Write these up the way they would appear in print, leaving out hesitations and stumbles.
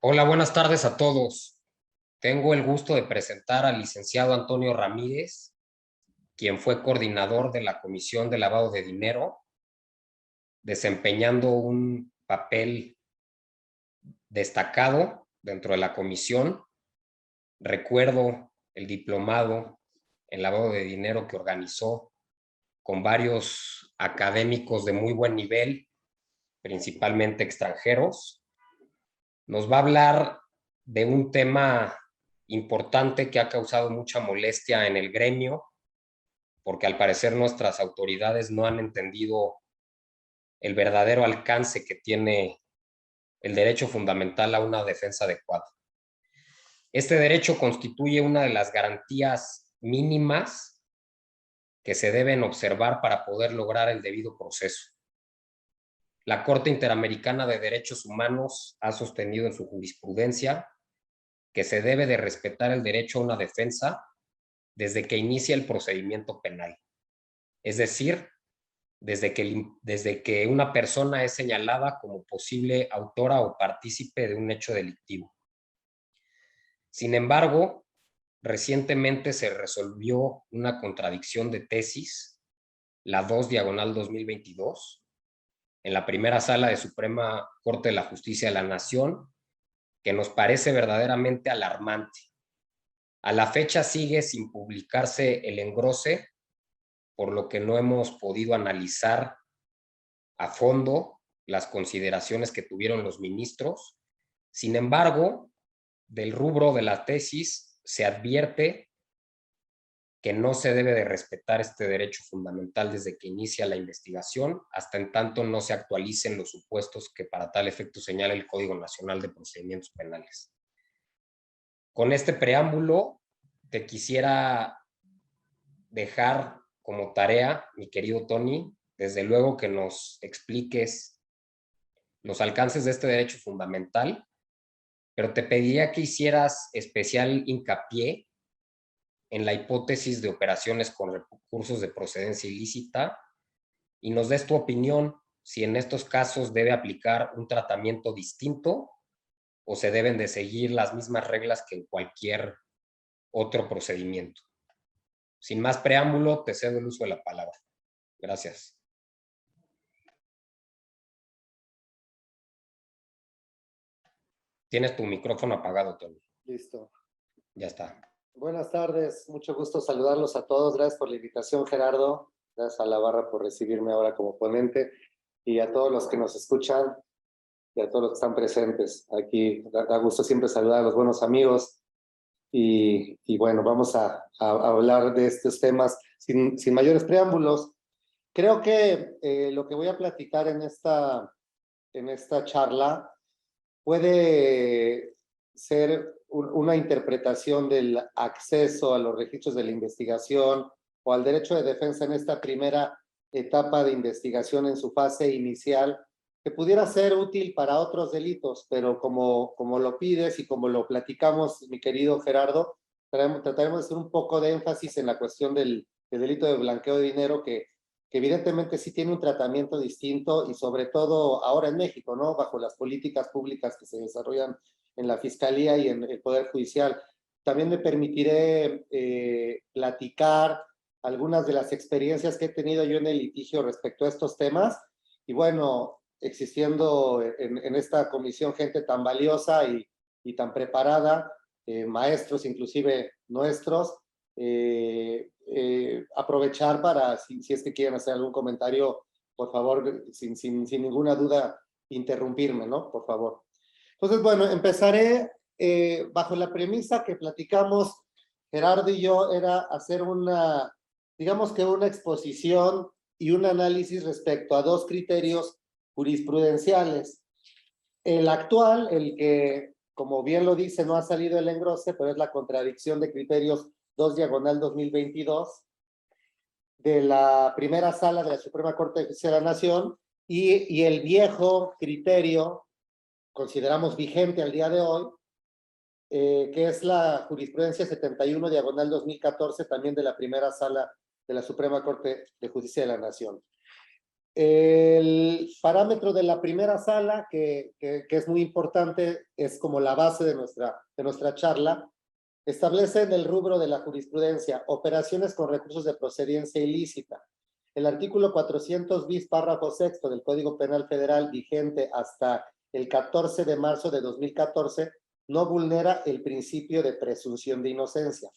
Hola, buenas tardes a todos. Tengo el gusto de presentar al licenciado Antonio Ramírez, quien fue coordinador de la Comisión de Lavado de Dinero, desempeñando un papel destacado dentro de la comisión. Recuerdo el diplomado en lavado de dinero que organizó con varios académicos de muy buen nivel, principalmente extranjeros. Nos va a hablar de un tema importante que ha causado mucha molestia en el gremio, porque al parecer nuestras autoridades no han entendido el verdadero alcance que tiene el derecho fundamental a una defensa adecuada. Este derecho constituye una de las garantías mínimas que se deben observar para poder lograr el debido proceso. La Corte Interamericana de Derechos Humanos ha sostenido en su jurisprudencia que se debe de respetar el derecho a una defensa desde que inicia el procedimiento penal. Es decir, desde que una persona es señalada como posible autora o partícipe de un hecho delictivo. Sin embargo, recientemente se resolvió una contradicción de tesis, la 2/2022, en la primera sala de Suprema Corte de la Justicia de la Nación, que nos parece verdaderamente alarmante. A la fecha sigue sin publicarse el engrose, por lo que no hemos podido analizar a fondo las consideraciones que tuvieron los ministros. Sin embargo, del rubro de la tesis se advierte que no se debe de respetar este derecho fundamental desde que inicia la investigación, hasta en tanto no se actualicen los supuestos que para tal efecto señala el Código Nacional de Procedimientos Penales. Con este preámbulo, te quisiera dejar como tarea, mi querido Tony, desde luego que nos expliques los alcances de este derecho fundamental, pero te pediría que hicieras especial hincapié en la hipótesis de operaciones con recursos de procedencia ilícita y nos des tu opinión si en estos casos debe aplicar un tratamiento distinto o se deben de seguir las mismas reglas que en cualquier otro procedimiento. Sin más preámbulo, te cedo el uso de la palabra. Gracias. Tienes tu micrófono apagado, Tony. Listo. Ya está. Buenas tardes, mucho gusto saludarlos a todos. Gracias por la invitación, Gerardo. Gracias a la barra por recibirme ahora como ponente y a todos los que nos escuchan y a todos los que están presentes. Aquí da gusto siempre saludar a los buenos amigos y bueno, vamos a hablar de estos temas sin mayores preámbulos. Creo que lo que voy a platicar en esta charla puede ser una interpretación del acceso a los registros de la investigación o al derecho de defensa en esta primera etapa de investigación en su fase inicial, que pudiera ser útil para otros delitos, pero como lo pides y como lo platicamos, mi querido Gerardo, trataremos de hacer un poco de énfasis en la cuestión del delito de blanqueo de dinero que evidentemente sí tiene un tratamiento distinto y sobre todo ahora en México, ¿no? Bajo las políticas públicas que se desarrollan en la Fiscalía y en el Poder Judicial. También me permitiré platicar algunas de las experiencias que he tenido yo en el litigio respecto a estos temas. Y bueno, existiendo en esta comisión gente tan valiosa y tan preparada, maestros inclusive nuestros, aprovechar para, si es que quieren hacer algún comentario, por favor, sin ninguna duda, interrumpirme, ¿no? Por favor. Entonces, bueno, empezaré bajo la premisa que platicamos Gerardo y yo, era hacer digamos que una exposición y un análisis respecto a dos criterios jurisprudenciales. El actual, el que, como bien lo dice, no ha salido el engrose, pero es la contradicción de criterios 2/2022 de la primera sala de la Suprema Corte de Justicia de la Nación y el viejo criterio, consideramos vigente al día de hoy, que es la jurisprudencia 71/2014 también de la primera sala de la Suprema Corte de Justicia de la Nación. El parámetro de la primera sala, que es muy importante, es como la base de nuestra charla, establece en el rubro de la jurisprudencia operaciones con recursos de procedencia ilícita. El artículo 400 bis, párrafo sexto del Código Penal Federal, vigente hasta el 14 de marzo de 2014, no vulnera el principio de presunción de inocencia.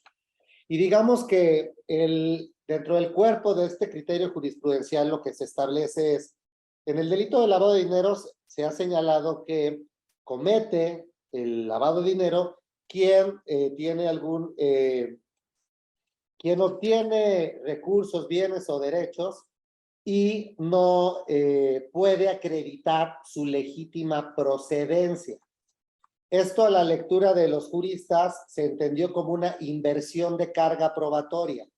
Y digamos que dentro del cuerpo de este criterio jurisprudencial lo que se establece es, en el delito de lavado de dinero se ha señalado que comete el lavado de dinero quien quien obtiene recursos, bienes o derechos y no puede acreditar su legítima procedencia. Esto a la lectura de los juristas se entendió como una inversión de carga probatoria.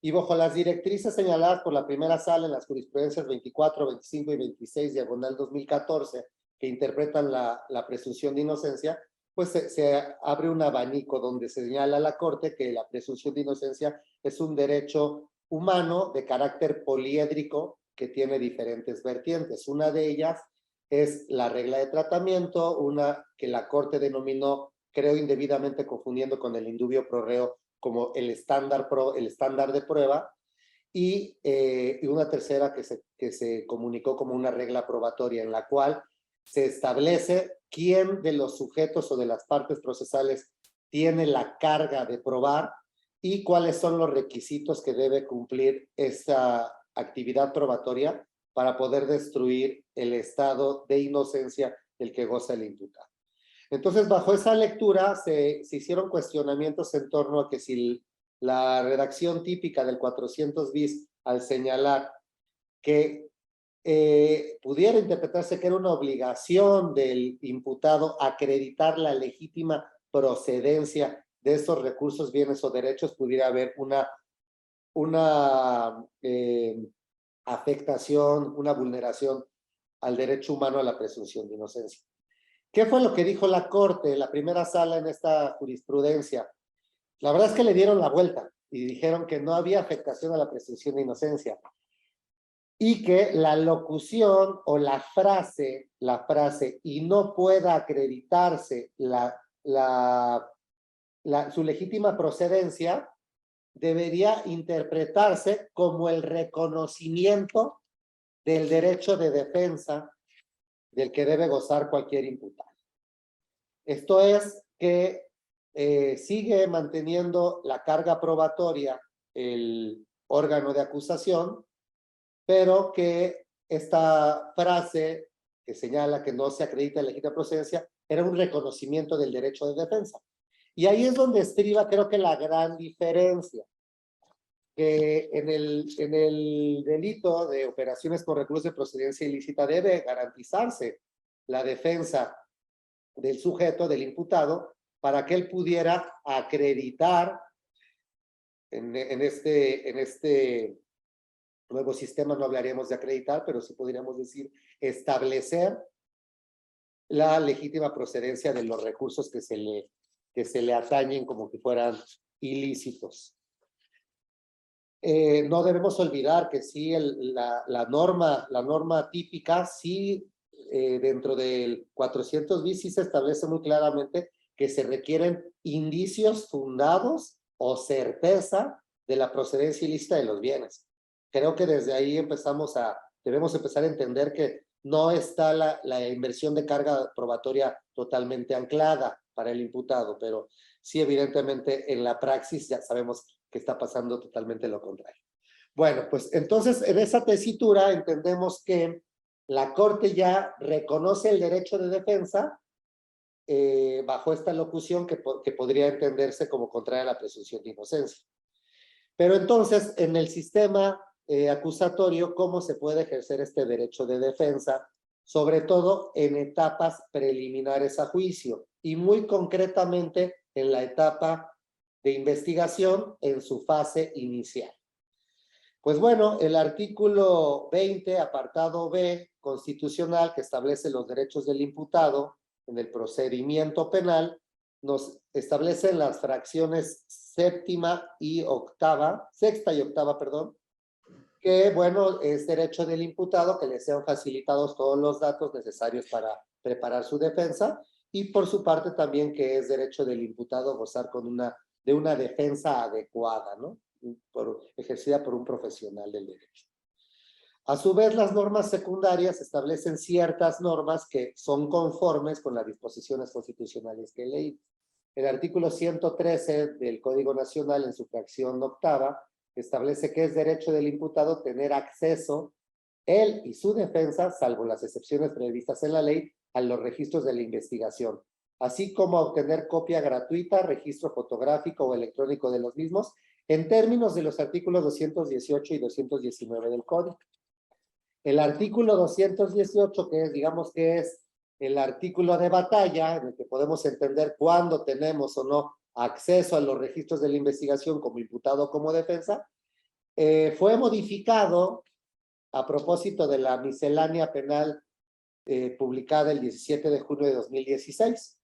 Y bajo las directrices señaladas por la primera sala en las jurisprudencias 24, 25 y 26, diagonal 2014, que interpretan la presunción de inocencia, pues se abre un abanico donde se señala a la Corte que la presunción de inocencia es un derecho humano de carácter poliédrico que tiene diferentes vertientes. Una de ellas es la regla de tratamiento, una que la Corte denominó, creo indebidamente confundiendo con el indubio pro reo, como el estándar de prueba, y una tercera que se comunicó como una regla probatoria, en la cual se establece quién de los sujetos o de las partes procesales tiene la carga de probar y cuáles son los requisitos que debe cumplir esa actividad probatoria para poder destruir el estado de inocencia del que goza el imputado. Entonces, bajo esa lectura se hicieron cuestionamientos en torno a que si la redacción típica del 400 bis, al señalar que pudiera interpretarse que era una obligación del imputado acreditar la legítima procedencia de esos recursos, bienes o derechos, pudiera haber una afectación, una vulneración al derecho humano a la presunción de inocencia. ¿Qué fue lo que dijo la Corte, la primera sala en esta jurisprudencia? La verdad es que le dieron la vuelta y dijeron que no había afectación a la presunción de inocencia y que la locución o la frase y no pueda acreditarse su legítima procedencia debería interpretarse como el reconocimiento del derecho de defensa del que debe gozar cualquier imputado. Esto es que sigue manteniendo la carga probatoria el órgano de acusación, pero que esta frase que señala que no se acredita la legítima procedencia era un reconocimiento del derecho de defensa. Y ahí es donde estriba, creo que la gran diferencia, que en el delito de operaciones con recursos de procedencia ilícita debe garantizarse la defensa del sujeto, del imputado, para que él pudiera acreditar en este nuevo sistema, no hablaríamos de acreditar, pero sí podríamos decir establecer la legítima procedencia de los recursos que se le atañen como que fueran ilícitos. No debemos olvidar que sí, la norma típica, sí, dentro del 400 bis sí se establece muy claramente que se requieren indicios fundados o certeza de la procedencia ilícita de los bienes. Creo que desde ahí debemos empezar a entender que no está la inversión de carga probatoria totalmente anclada para el imputado, pero sí, evidentemente, en la praxis ya sabemos que está pasando totalmente lo contrario. Bueno, pues entonces en esa tesitura entendemos que la Corte ya reconoce el derecho de defensa bajo esta locución que podría entenderse como contraria a la presunción de inocencia. Pero entonces, en el sistema acusatorio, ¿cómo se puede ejercer este derecho de defensa? Sobre todo en etapas preliminares a juicio y muy concretamente en la etapa de investigación en su fase inicial. Pues bueno, el artículo 20, apartado B, constitucional, que establece los derechos del imputado en el procedimiento penal, nos establece las fracciones sexta y octava, que, bueno, es derecho del imputado que le sean facilitados todos los datos necesarios para preparar su defensa, y por su parte también que es derecho del imputado gozar de una defensa adecuada, ¿no? Ejercida por un profesional del derecho. A su vez, las normas secundarias establecen ciertas normas que son conformes con las disposiciones constitucionales que leí. El artículo 113 del Código Nacional, en su fracción octava, establece que es derecho del imputado tener acceso, él y su defensa, salvo las excepciones previstas en la ley, a los registros de la investigación, así como a obtener copia gratuita, registro fotográfico o electrónico de los mismos, en términos de los artículos 218 y 219 del Código. El artículo 218, que es, digamos que es el artículo de batalla, en el que podemos entender cuándo tenemos o no acceso a los registros de la investigación como imputado o como defensa, fue modificado a propósito de la miscelánea penal publicada el 17 de junio de 2016.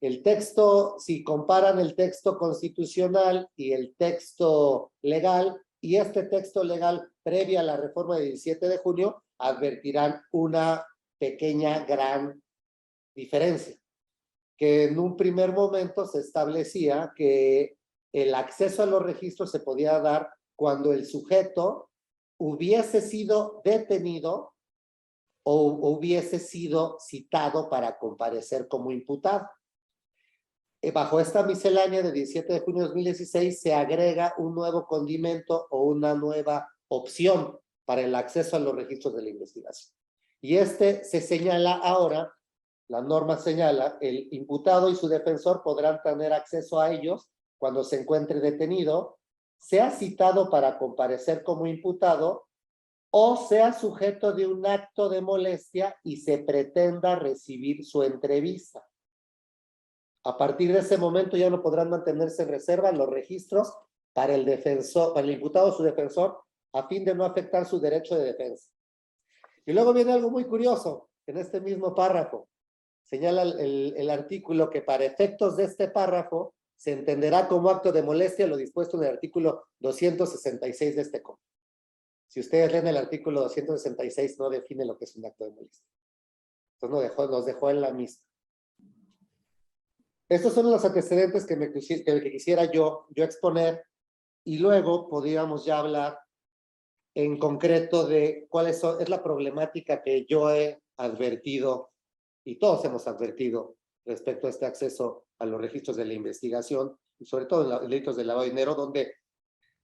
El texto, si comparan el texto constitucional y el texto legal, y este texto legal previa a la reforma del 17 de junio, advertirán una pequeña, gran diferencia, que en un primer momento se establecía que el acceso a los registros se podía dar cuando el sujeto hubiese sido detenido o hubiese sido citado para comparecer como imputado. Bajo esta miscelánea de 17 de junio de 2016 se agrega un nuevo condimento o una nueva opción para el acceso a los registros de la investigación. Y se señala ahora, la norma señala, el imputado y su defensor podrán tener acceso a ellos cuando se encuentre detenido, sea citado para comparecer como imputado o sea sujeto de un acto de molestia y se pretenda recibir su entrevista. A partir de ese momento ya no podrán mantenerse en reserva los registros para el defensor, para el imputado o su defensor, a fin de no afectar su derecho de defensa. Y luego viene algo muy curioso, en este mismo párrafo. Señala el artículo que para efectos de este párrafo se entenderá como acto de molestia lo dispuesto en el artículo 266 de este código. Si ustedes leen el artículo 266, no define lo que es un acto de molestia. Entonces nos dejó en la misma. Estos son los antecedentes que quisiera yo exponer, y luego podríamos ya hablar en concreto de cuáles es la problemática que yo he advertido y todos hemos advertido respecto a este acceso a los registros de la investigación y sobre todo en los delitos de lavado de dinero, donde,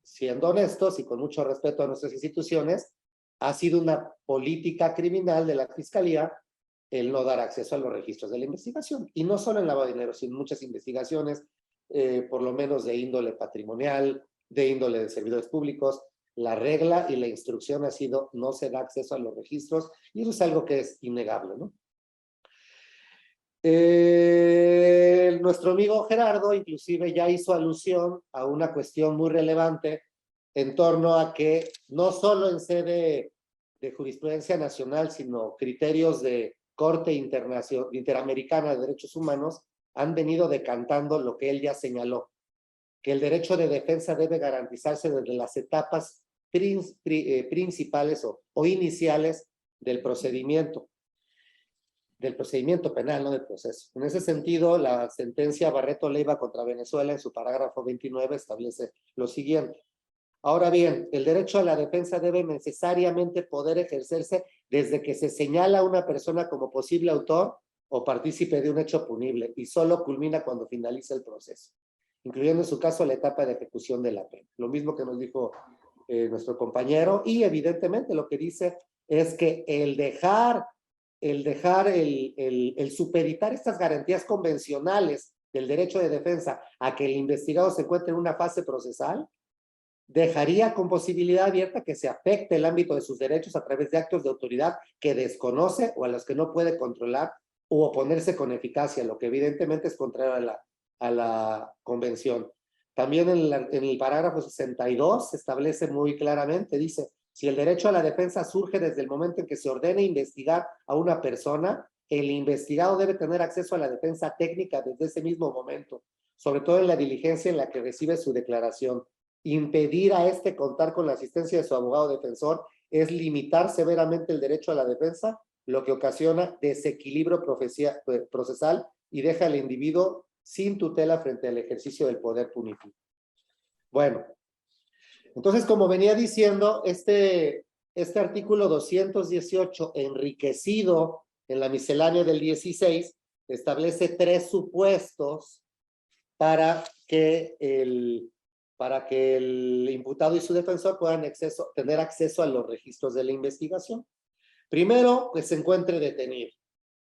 siendo honestos y con mucho respeto a nuestras instituciones, ha sido una política criminal de la Fiscalía el no dar acceso a los registros de la investigación. Y no solo en lavado de dinero, sino en muchas investigaciones, por lo menos de índole patrimonial, de índole de servidores públicos. La regla y la instrucción ha sido no se da acceso a los registros, y eso es algo que es innegable, ¿no? Nuestro amigo Gerardo inclusive ya hizo alusión a una cuestión muy relevante en torno a que no solo en sede de jurisprudencia nacional, sino criterios de Corte Interamericana de Derechos Humanos han venido decantando lo que él ya señaló, que el derecho de defensa debe garantizarse desde las etapas principales o iniciales del procedimiento penal, no del proceso. En ese sentido, la sentencia Barreto-Leiva contra Venezuela, en su parágrafo 29, establece lo siguiente. Ahora bien, el derecho a la defensa debe necesariamente poder ejercerse desde que se señala a una persona como posible autor o partícipe de un hecho punible, y solo culmina cuando finaliza el proceso, incluyendo en su caso la etapa de ejecución de la pena. Lo mismo que nos dijo nuestro compañero, y evidentemente lo que dice es que el supeditar estas garantías convencionales del derecho de defensa a que el investigado se encuentre en una fase procesal, dejaría con posibilidad abierta que se afecte el ámbito de sus derechos a través de actos de autoridad que desconoce o a los que no puede controlar u oponerse con eficacia, lo que evidentemente es contrario a la convención. También en el parágrafo 62 se establece muy claramente, dice: si el derecho a la defensa surge desde el momento en que se ordene investigar a una persona, el investigado debe tener acceso a la defensa técnica desde ese mismo momento, sobre todo en la diligencia en la que recibe su declaración. impedir a este contar con la asistencia de su abogado defensor es limitar severamente el derecho a la defensa, lo que ocasiona desequilibrio procesal y deja al individuo sin tutela frente al ejercicio del poder punitivo. Bueno, entonces, como venía diciendo, este artículo 218, enriquecido en la miscelánea del 16, establece 3 supuestos para que el imputado y su defensor puedan tener acceso a los registros de la investigación. Primero, que se encuentre detenido,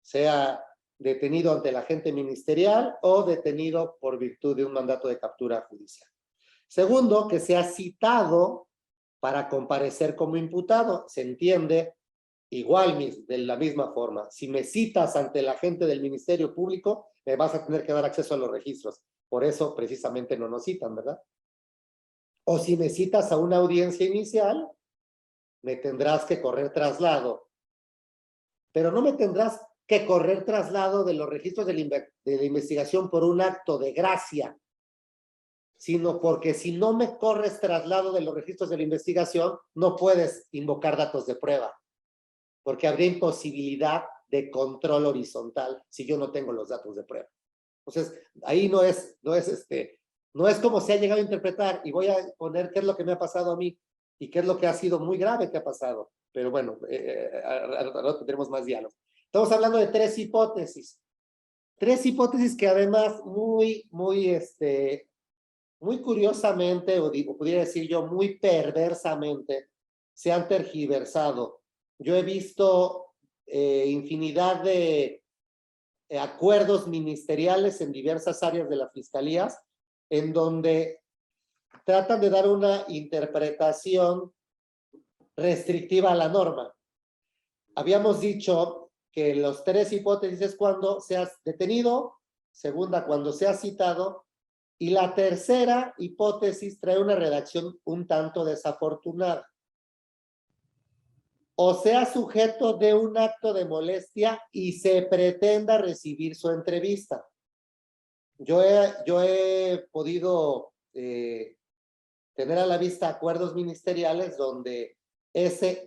sea detenido ante el agente ministerial o detenido por virtud de un mandato de captura judicial. Segundo, que sea citado para comparecer como imputado. Se entiende igual, de la misma forma. Si me citas ante el agente del Ministerio Público, me vas a tener que dar acceso a los registros. Por eso, precisamente, no nos citan, ¿verdad? O si me citas a una audiencia inicial, me tendrás que correr traslado. Pero no me tendrás que correr traslado de los registros de la investigación por un acto de gracia, sino porque si no me corres traslado de los registros de la investigación, no puedes invocar datos de prueba, porque habría imposibilidad de control horizontal si yo no tengo los datos de prueba. Entonces, ahí no es como se ha llegado a interpretar, y voy a poner qué es lo que me ha pasado a mí y qué es lo que ha sido muy grave que ha pasado. Pero bueno, ahora tendremos más diálogo. Estamos hablando de 3 hipótesis. 3 hipótesis que además muy curiosamente, o pudiera decir yo, muy perversamente, se han tergiversado. Yo he visto infinidad de acuerdos ministeriales en diversas áreas de las fiscalías, en donde tratan de dar una interpretación restrictiva a la norma. Habíamos dicho que los 3 hipótesis es cuando seas detenido, segunda, cuando seas citado, y la tercera hipótesis trae una redacción un tanto desafortunada. O sea sujeto de un acto de molestia y se pretenda recibir su entrevista. Yo he podido tener a la vista acuerdos ministeriales donde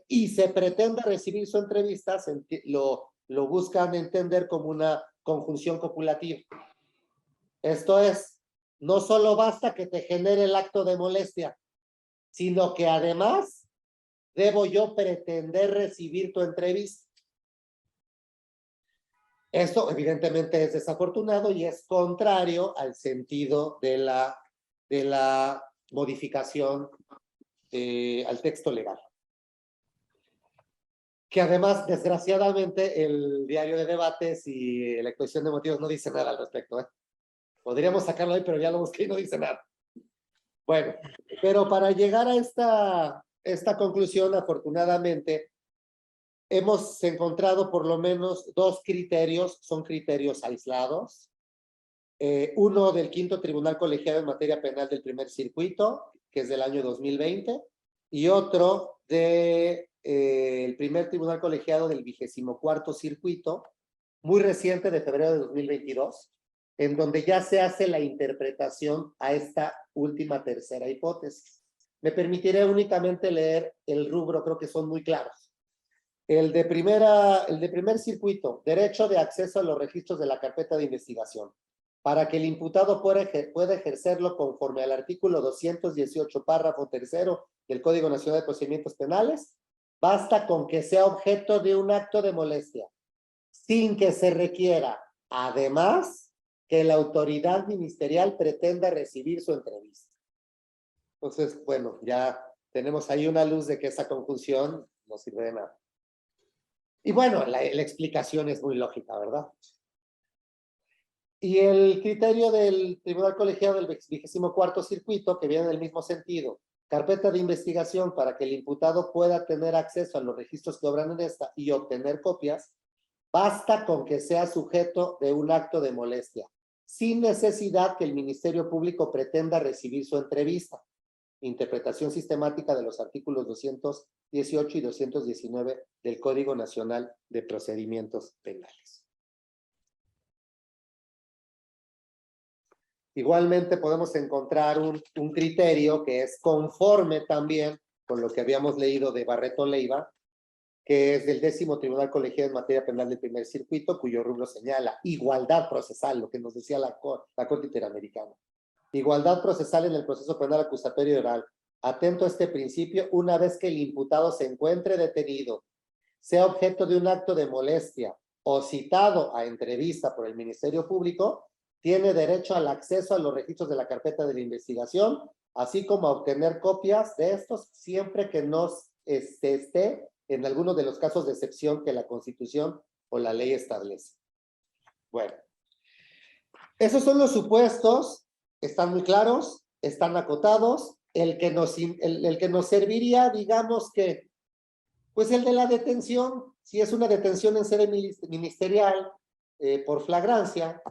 y se pretende recibir su entrevista, lo buscan entender como una conjunción copulativa. Esto es, no solo basta que te genere el acto de molestia, sino que además debo yo pretender recibir tu entrevista. Esto evidentemente es desafortunado y es contrario al sentido de la modificación al texto legal. Que además, desgraciadamente, el diario de debates y la exposición de motivos no dice nada al respecto, ¿eh? Podríamos sacarlo ahí, pero ya lo busqué y no dice nada. Bueno, pero para llegar a esta conclusión, afortunadamente, hemos encontrado por lo menos 2 criterios, son criterios aislados. Uno del 5º Tribunal Colegiado en Materia Penal del Primer Circuito, que es del año 2020, y otro del primer Tribunal Colegiado del 24º Circuito, muy reciente, de febrero de 2022, en donde ya se hace la interpretación a esta última tercera hipótesis. Me permitiré únicamente leer el rubro, creo que son muy claros. El de primer circuito, derecho de acceso a los registros de la carpeta de investigación. Para que el imputado pueda ejercerlo conforme al artículo 218, párrafo 3º del Código Nacional de Procedimientos Penales, basta con que sea objeto de un acto de molestia, sin que se requiera, además, que la autoridad ministerial pretenda recibir su entrevista. Entonces, bueno, ya tenemos ahí una luz de que esa conjunción no sirve de nada. Y bueno, la explicación es muy lógica, ¿verdad? Y el criterio del Tribunal Colegiado del 24º Circuito, que viene en el mismo sentido, carpeta de investigación para que el imputado pueda tener acceso a los registros que obran en esta y obtener copias, basta con que sea sujeto de un acto de molestia, sin necesidad que el Ministerio Público pretenda recibir su entrevista. Interpretación sistemática de los artículos 218 y 219 del Código Nacional de Procedimientos Penales. Igualmente podemos encontrar un criterio que es conforme también con lo que habíamos leído de Barreto Leiva, que es del 10º Tribunal Colegiado en Materia Penal del Primer Circuito, cuyo rubro señala igualdad procesal, lo que nos decía la Corte Interamericana. Igualdad procesal en el proceso penal acusatorio y oral. Atento a este principio, una vez que el imputado se encuentre detenido, sea objeto de un acto de molestia o citado a entrevista por el Ministerio Público, tiene derecho al acceso a los registros de la carpeta de la investigación, así como a obtener copias de estos siempre que no esté en alguno de los casos de excepción que la Constitución o la ley establece. Bueno, esos son los supuestos, están muy claros, están acotados. El que nos serviría, digamos que, pues el de la detención, si es una detención en sede ministerial por flagrancia,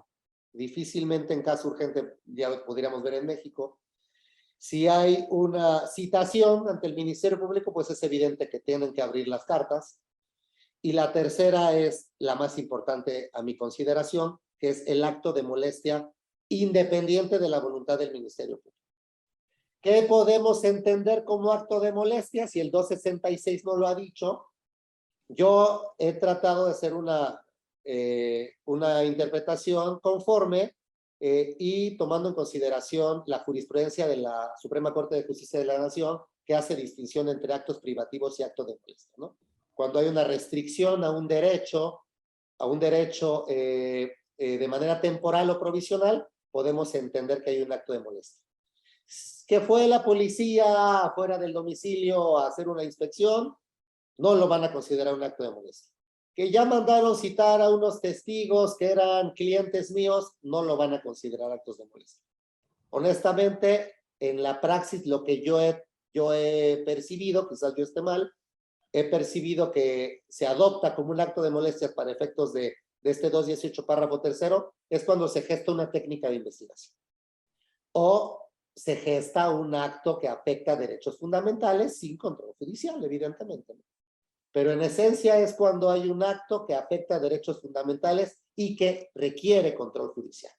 difícilmente en caso urgente ya lo podríamos ver en México. Si hay una citación ante el Ministerio Público, pues es evidente que tienen que abrir las cartas. Y la tercera es la más importante a mi consideración, que es el acto de molestia independiente de la voluntad del Ministerio Público. ¿Qué podemos entender como acto de molestia? Si el 266 no lo ha dicho, yo he tratado de hacer una interpretación conforme y tomando en consideración la jurisprudencia de la Suprema Corte de Justicia de la Nación, que hace distinción entre actos privativos y actos de molestia, ¿no? Cuando hay una restricción a un derecho de manera temporal o provisional, podemos entender que hay un acto de molestia. Que fue la policía fuera del domicilio a hacer una inspección, no lo van a considerar un acto de molestia. Que ya mandaron citar a unos testigos que eran clientes míos, no lo van a considerar actos de molestia. Honestamente, en la praxis, lo que yo he percibido, quizás yo esté mal, he percibido que se adopta como un acto de molestia para efectos de este 218 párrafo tercero, es cuando se gesta una técnica de investigación. O se gesta un acto que afecta derechos fundamentales sin control judicial, evidentemente. Pero en esencia es cuando hay un acto que afecta derechos fundamentales y que requiere control judicial.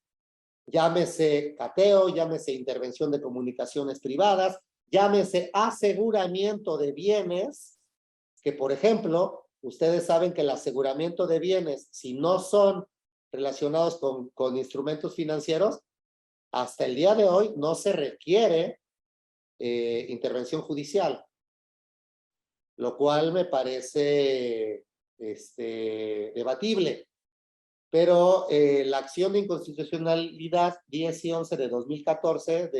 Llámese cateo, llámese intervención de comunicaciones privadas, llámese aseguramiento de bienes, que por ejemplo, ustedes saben que el aseguramiento de bienes, si no son relacionados con instrumentos financieros, hasta el día de hoy no se requiere intervención judicial, lo cual me parece debatible. Pero la acción de inconstitucionalidad 10 y 11 de 2014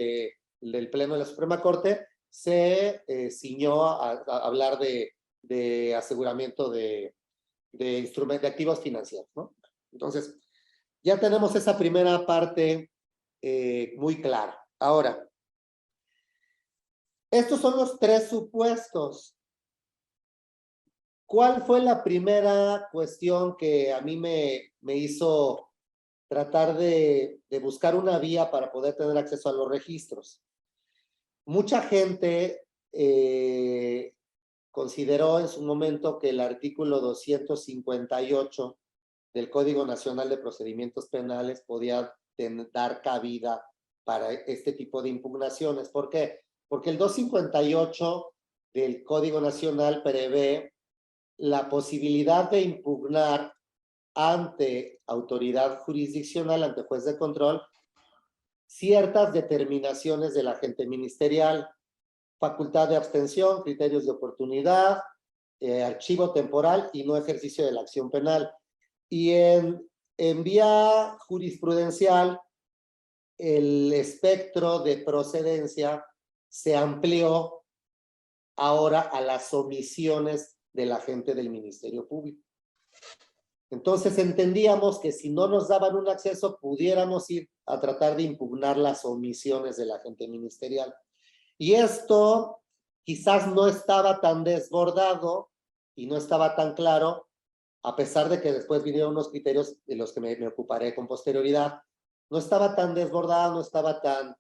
del Pleno de la Suprema Corte se ciñó a hablar de aseguramiento de instrumentos de activos financieros, ¿no? Entonces, ya tenemos esa primera parte muy clara. Ahora, estos son los tres supuestos. ¿Cuál fue la primera cuestión que a mí me hizo tratar de buscar una vía para poder tener acceso a los registros? Mucha gente consideró en su momento que el artículo 258 del Código Nacional de Procedimientos Penales podía dar cabida para este tipo de impugnaciones. ¿Por qué? Porque el 258 del Código Nacional prevé la posibilidad de impugnar ante autoridad jurisdiccional, ante juez de control, ciertas determinaciones del agente ministerial, facultad de abstención, criterios de oportunidad, archivo temporal y no ejercicio de la acción penal. Y en vía jurisprudencial, el espectro de procedencia se amplió ahora a las omisiones del agente del Ministerio Público. Entonces entendíamos que si no nos daban un acceso, pudiéramos ir a tratar de impugnar las omisiones del agente ministerial. Y esto quizás no estaba tan desbordado y no estaba tan claro, a pesar de que después vinieron unos criterios de los que me ocuparé con posterioridad. No estaba tan desbordado, no estaba tan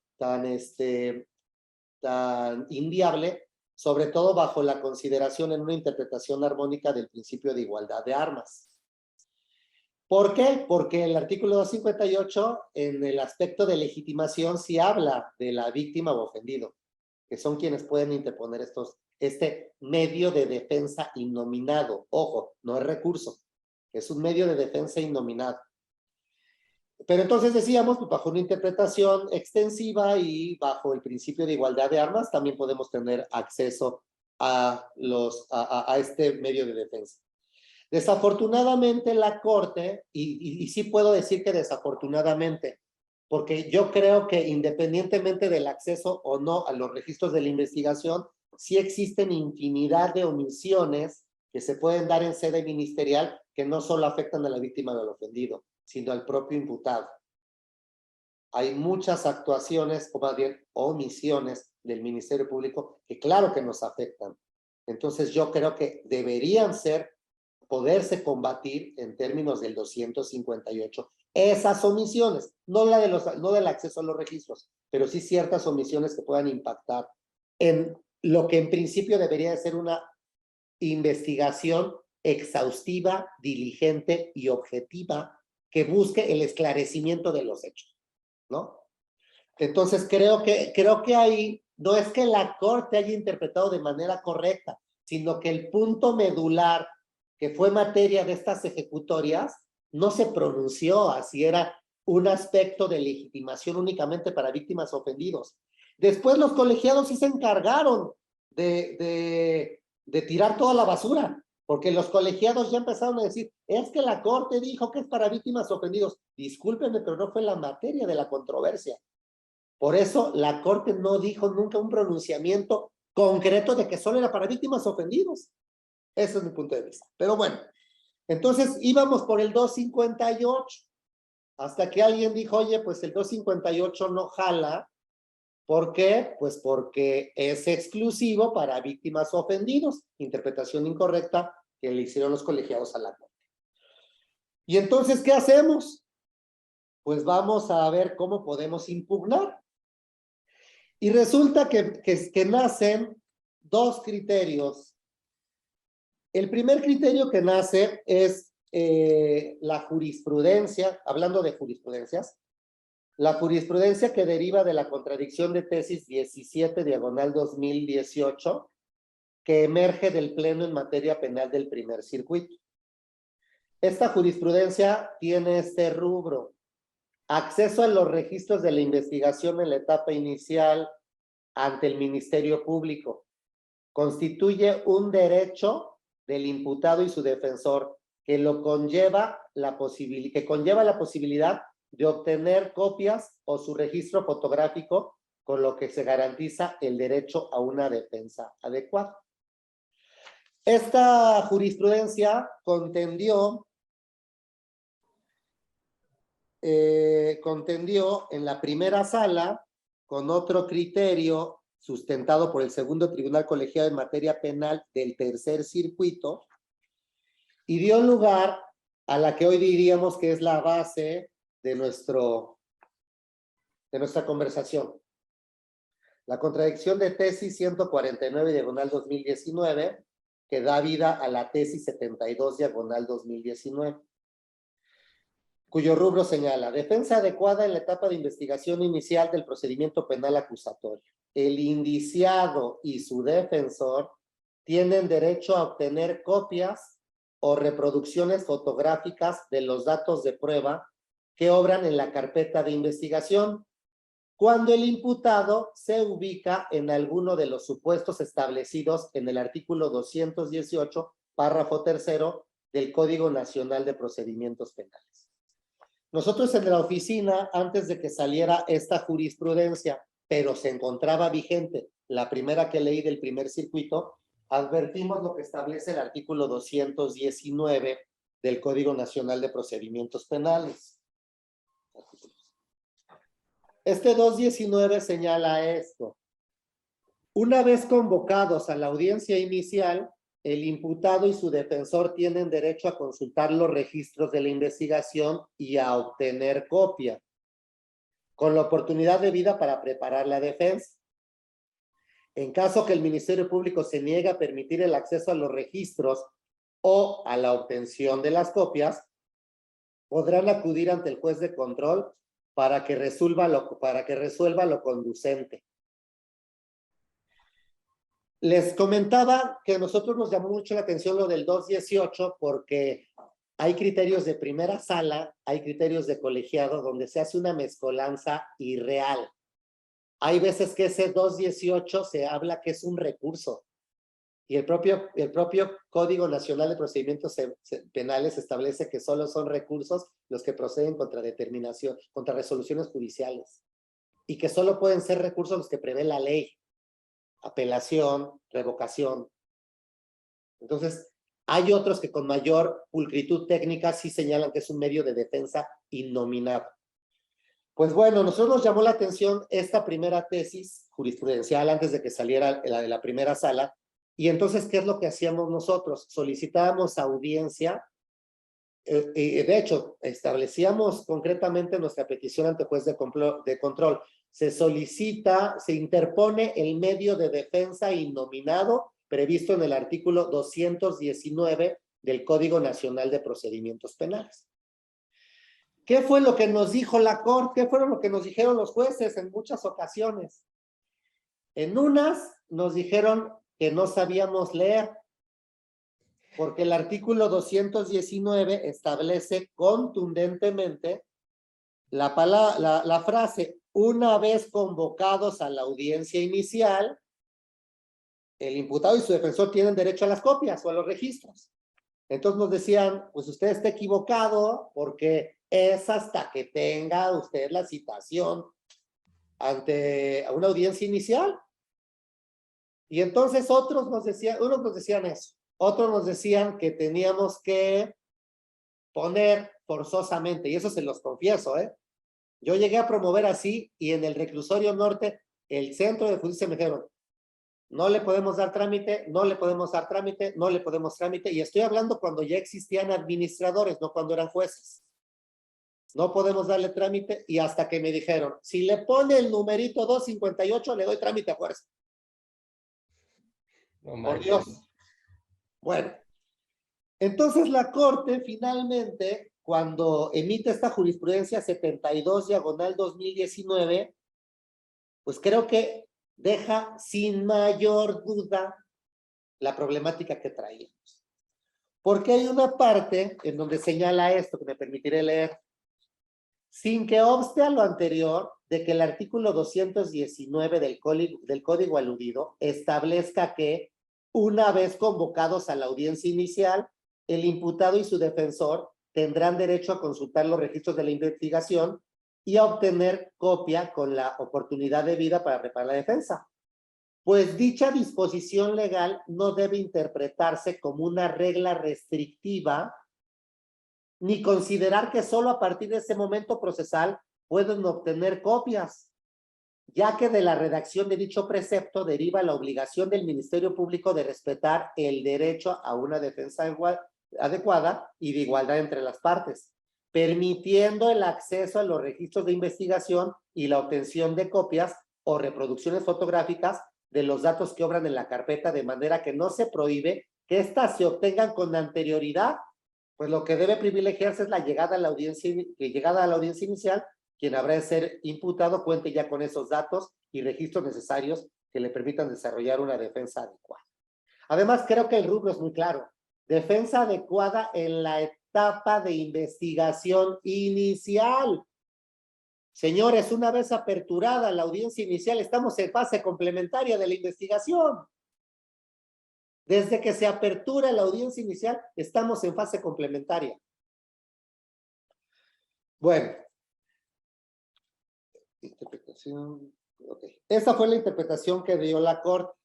inviable, sobre todo bajo la consideración en una interpretación armónica del principio de igualdad de armas. ¿Por qué? Porque el artículo 258 en el aspecto de legitimación sí habla de la víctima o ofendido, que son quienes pueden interponer este medio de defensa innominado. Ojo, no es recurso, es un medio de defensa innominado. Pero entonces decíamos, pues bajo una interpretación extensiva y bajo el principio de igualdad de armas, también podemos tener acceso a este medio de defensa. Desafortunadamente la Corte, y sí puedo decir que desafortunadamente, porque yo creo que independientemente del acceso o no a los registros de la investigación, sí existen infinidad de omisiones que se pueden dar en sede ministerial que no solo afectan a la víctima del ofendido, sino al propio imputado. Hay muchas actuaciones, o más bien omisiones del Ministerio Público que claro que nos afectan. Entonces yo creo que deberían poderse combatir en términos del 258 esas omisiones, no del acceso a los registros, pero sí ciertas omisiones que puedan impactar en lo que en principio debería de ser una investigación exhaustiva, diligente y objetiva que busque el esclarecimiento de los hechos, ¿no? Entonces creo que ahí no es que la Corte haya interpretado de manera correcta, sino que el punto medular que fue materia de estas ejecutorias no se pronunció a si era un aspecto de legitimación únicamente para víctimas ofendidos. Después los colegiados sí se encargaron de tirar toda la basura, porque los colegiados ya empezaron a decir, es que la Corte dijo que es para víctimas ofendidos. Discúlpenme, pero no fue la materia de la controversia. Por eso la Corte no dijo nunca un pronunciamiento concreto de que solo era para víctimas ofendidos. Ese es mi punto de vista. Pero bueno, entonces íbamos por el 258, hasta que alguien dijo, oye, pues el 258 no jala. ¿Por qué? Pues porque es exclusivo para víctimas ofendidos. Interpretación incorrecta que le hicieron los colegiados a la Corte. Y entonces, ¿qué hacemos? Pues vamos a ver cómo podemos impugnar. Y resulta que nacen dos criterios. El primer criterio que nace es la jurisprudencia, hablando de jurisprudencias, la jurisprudencia que deriva de la contradicción de tesis 17/2018, que emerge del Pleno en materia penal del primer circuito. Esta jurisprudencia tiene este rubro: acceso a los registros de la investigación en la etapa inicial ante el Ministerio Público. Constituye un derecho del imputado y su defensor que conlleva la posibilidad de obtener copias o su registro fotográfico, con lo que se garantiza el derecho a una defensa adecuada. Esta jurisprudencia contendió en la primera sala con otro criterio sustentado por el segundo tribunal colegiado en materia penal del tercer circuito y dio lugar a la que hoy diríamos que es la base de nuestra conversación. La contradicción de tesis 149/2019, que da vida a la tesis 72/2019, cuyo rubro señala: defensa adecuada en la etapa de investigación inicial del procedimiento penal acusatorio. El indiciado y su defensor tienen derecho a obtener copias o reproducciones fotográficas de los datos de prueba que obran en la carpeta de investigación, cuando el imputado se ubica en alguno de los supuestos establecidos en el artículo 218, párrafo tercero del Código Nacional de Procedimientos Penales. Nosotros en la oficina, antes de que saliera esta jurisprudencia, pero se encontraba vigente la primera que leí del primer circuito, advertimos lo que establece el artículo 219 del Código Nacional de Procedimientos Penales. Este 219 señala esto: una vez convocados a la audiencia inicial, el imputado y su defensor tienen derecho a consultar los registros de la investigación y a obtener copia, con la oportunidad debida para preparar la defensa. En caso que el Ministerio Público se niegue a permitir el acceso a los registros o a la obtención de las copias, podrán acudir ante el juez de control para que resuelva lo conducente. Les comentaba que a nosotros nos llamó mucho la atención lo del 218 porque hay criterios de primera sala, hay criterios de colegiado donde se hace una mezcolanza irreal. Hay veces que ese 218 se habla que es un recurso y el propio Código Nacional de Procedimientos Penales establece que solo son recursos los que proceden contra resoluciones judiciales y que solo pueden ser recursos los que prevé la ley. Apelación, revocación. Entonces, hay otros que con mayor pulcritud técnica sí señalan que es un medio de defensa innominado. Pues bueno, nosotros nos llamó la atención esta primera tesis jurisprudencial antes de que saliera la de la primera sala, y entonces, ¿qué es lo que hacíamos nosotros? Solicitábamos audiencia, de hecho, establecíamos concretamente nuestra petición ante juez de control. Se solicita, se interpone el medio de defensa innominado previsto en el artículo 219 del Código Nacional de Procedimientos Penales. ¿Qué fue lo que nos dijo la Corte? ¿Qué fue lo que nos dijeron los jueces en muchas ocasiones? En unas nos dijeron que no sabíamos leer, porque el artículo 219 establece contundentemente la frase: una vez convocados a la audiencia inicial, el imputado y su defensor tienen derecho a las copias o a los registros. Entonces nos decían, pues usted está equivocado porque es hasta que tenga usted la citación ante una audiencia inicial. Y entonces unos nos decían eso, otros nos decían que teníamos que poner forzosamente, y eso se los confieso, yo llegué a promover así, y en el reclusorio norte, el centro de justicia me dijeron, no le podemos dar trámite, no le podemos dar trámite, no le podemos trámite, y estoy hablando cuando ya existían administradores, no cuando eran jueces. No podemos darle trámite, y hasta que me dijeron, si le pone el numerito 258, le doy trámite a fuerza. No Por Dios. Bueno, entonces la Corte finalmente, cuando emite esta jurisprudencia 72/2019, pues creo que deja sin mayor duda la problemática que traíamos. Porque hay una parte en donde señala esto, que me permitiré leer. Sin que obste a lo anterior de que el artículo 219 del Código aludido establezca que, una vez convocados a la audiencia inicial, el imputado y su defensor tendrán derecho a consultar los registros de la investigación y a obtener copia con la oportunidad debida para preparar la defensa. Pues dicha disposición legal no debe interpretarse como una regla restrictiva ni considerar que solo a partir de ese momento procesal pueden obtener copias, ya que de la redacción de dicho precepto deriva la obligación del Ministerio Público de respetar el derecho a una defensa adecuada y de igualdad entre las partes, permitiendo el acceso a los registros de investigación y la obtención de copias o reproducciones fotográficas de los datos que obran en la carpeta, de manera que no se prohíbe que éstas se obtengan con anterioridad, pues lo que debe privilegiarse es la llegada a la audiencia inicial. Quien habrá de ser imputado cuente ya con esos datos y registros necesarios que le permitan desarrollar una defensa adecuada. Además, creo que el rubro es muy claro. Defensa adecuada en la etapa de investigación inicial. Señores, una vez aperturada la audiencia inicial, estamos en fase complementaria de la investigación. Desde que se apertura la audiencia inicial, estamos en fase complementaria. Bueno. Interpretación. Okay. Esa fue la interpretación que dio la Corte.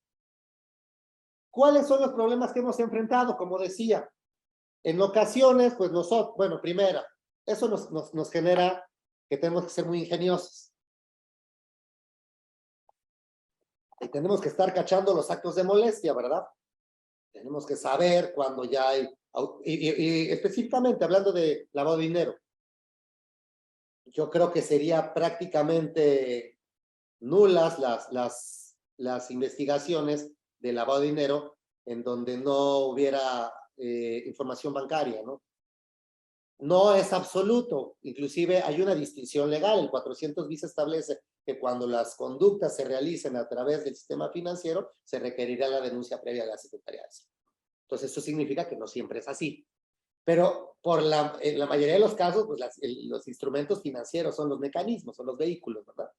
¿Cuáles son los problemas que hemos enfrentado? Como decía, en ocasiones, pues nosotros, bueno, primero, eso nos genera que tenemos que ser muy ingeniosos. Y tenemos que estar cachando los actos de molestia, ¿verdad? Tenemos que saber cuando ya hay, y específicamente hablando de lavado de dinero, yo creo que sería prácticamente nulas las investigaciones de lavado de dinero en donde no hubiera información bancaria, ¿no? no es absoluto. Inclusive hay una distinción legal. El 400 bis establece que cuando las conductas se realicen a través del sistema financiero, se requerirá la denuncia previa a la Secretaría de Hacienda. Entonces, eso significa que no siempre es así. Pero en la mayoría de los casos, pues los instrumentos financieros son los mecanismos, son los vehículos, ¿verdad?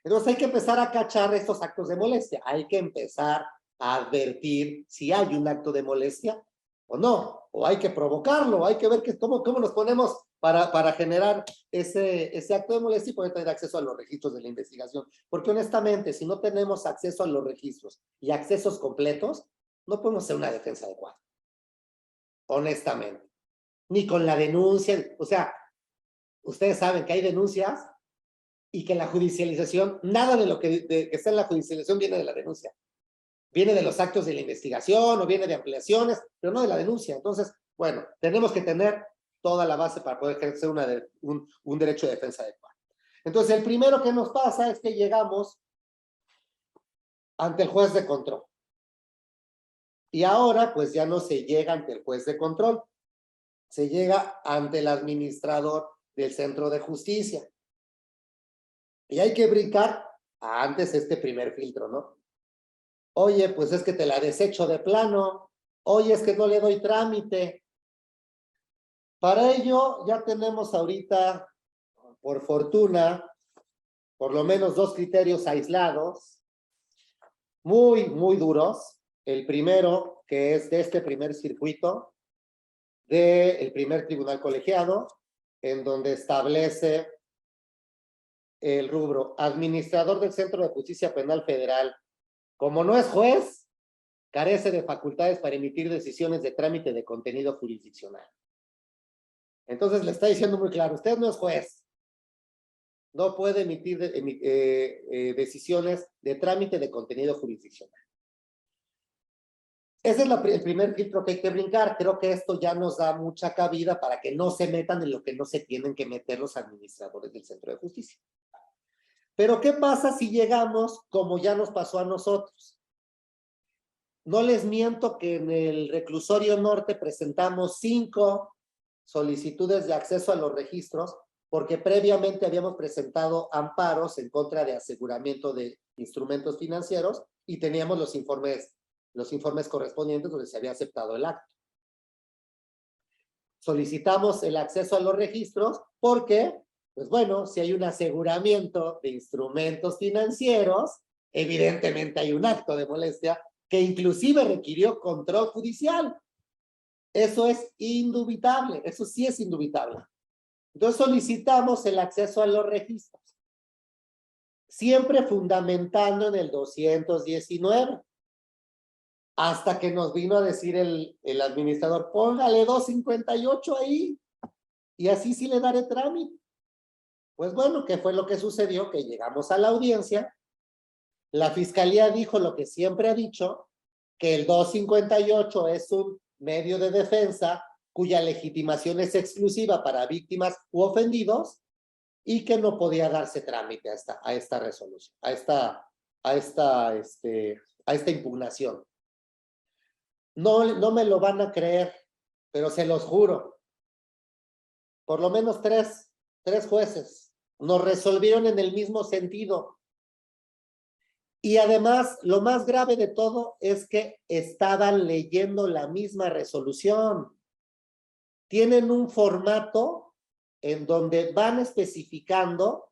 Entonces hay que empezar a cachar estos actos de molestia. Hay que empezar a advertir si hay un acto de molestia o no. O hay que provocarlo, hay que ver cómo nos ponemos para generar ese acto de molestia y poder tener acceso a los registros de la investigación. Porque honestamente, si no tenemos acceso a los registros y accesos completos, no podemos hacer una defensa adecuada. Honestamente. Ni con la denuncia. O sea, ustedes saben que hay denuncias y que la judicialización, nada de lo que está en la judicialización viene de la denuncia. Viene de los actos de la investigación o viene de ampliaciones, pero no de la denuncia. Entonces, bueno, tenemos que tener toda la base para poder ejercer un derecho de defensa adecuado. Entonces, el primero que nos pasa es que llegamos ante el juez de control. Y ahora, pues ya no se llega ante el juez de control, se llega ante el administrador del centro de justicia. Y hay que brincar antes este primer filtro, ¿no? Oye, pues es que te la desecho de plano. Oye, es que no le doy trámite. Para ello, ya tenemos ahorita, por fortuna, por lo menos 2 criterios aislados, muy, muy duros. El primero, que es de este primer circuito, del primer tribunal colegiado, en donde establece el rubro administrador del Centro de Justicia Penal Federal. Como no es juez, carece de facultades para emitir decisiones de trámite de contenido jurisdiccional. Entonces le está diciendo muy claro, usted no es juez, no puede emitir decisiones de trámite de contenido jurisdiccional. Ese es el primer filtro que hay que brincar. Creo que esto ya nos da mucha cabida para que no se metan en lo que no se tienen que meter los administradores del Centro de Justicia. Pero ¿qué pasa si llegamos como ya nos pasó a nosotros? No les miento que en el reclusorio norte presentamos 5 solicitudes de acceso a los registros porque previamente habíamos presentado amparos en contra de aseguramiento de instrumentos financieros y teníamos los informes correspondientes donde se había aceptado el acto. Solicitamos el acceso a los registros porque, pues bueno, si hay un aseguramiento de instrumentos financieros, evidentemente hay un acto de molestia que inclusive requirió control judicial. Eso es indubitable, eso sí es indubitable. Entonces solicitamos el acceso a los registros, siempre fundamentando en el 219, hasta que nos vino a decir el administrador, póngale 258 ahí, y así sí le daré trámite. Pues bueno, ¿qué fue lo que sucedió? Que llegamos a la audiencia, la fiscalía dijo lo que siempre ha dicho, que el 258 es un medio de defensa cuya legitimación es exclusiva para víctimas u ofendidos y que no podía darse trámite a esta resolución, a esta impugnación. No me lo van a creer, pero se los juro. Por lo menos tres jueces nos resolvieron en el mismo sentido. Y además, lo más grave de todo es que estaban leyendo la misma resolución. Tienen un formato en donde van especificando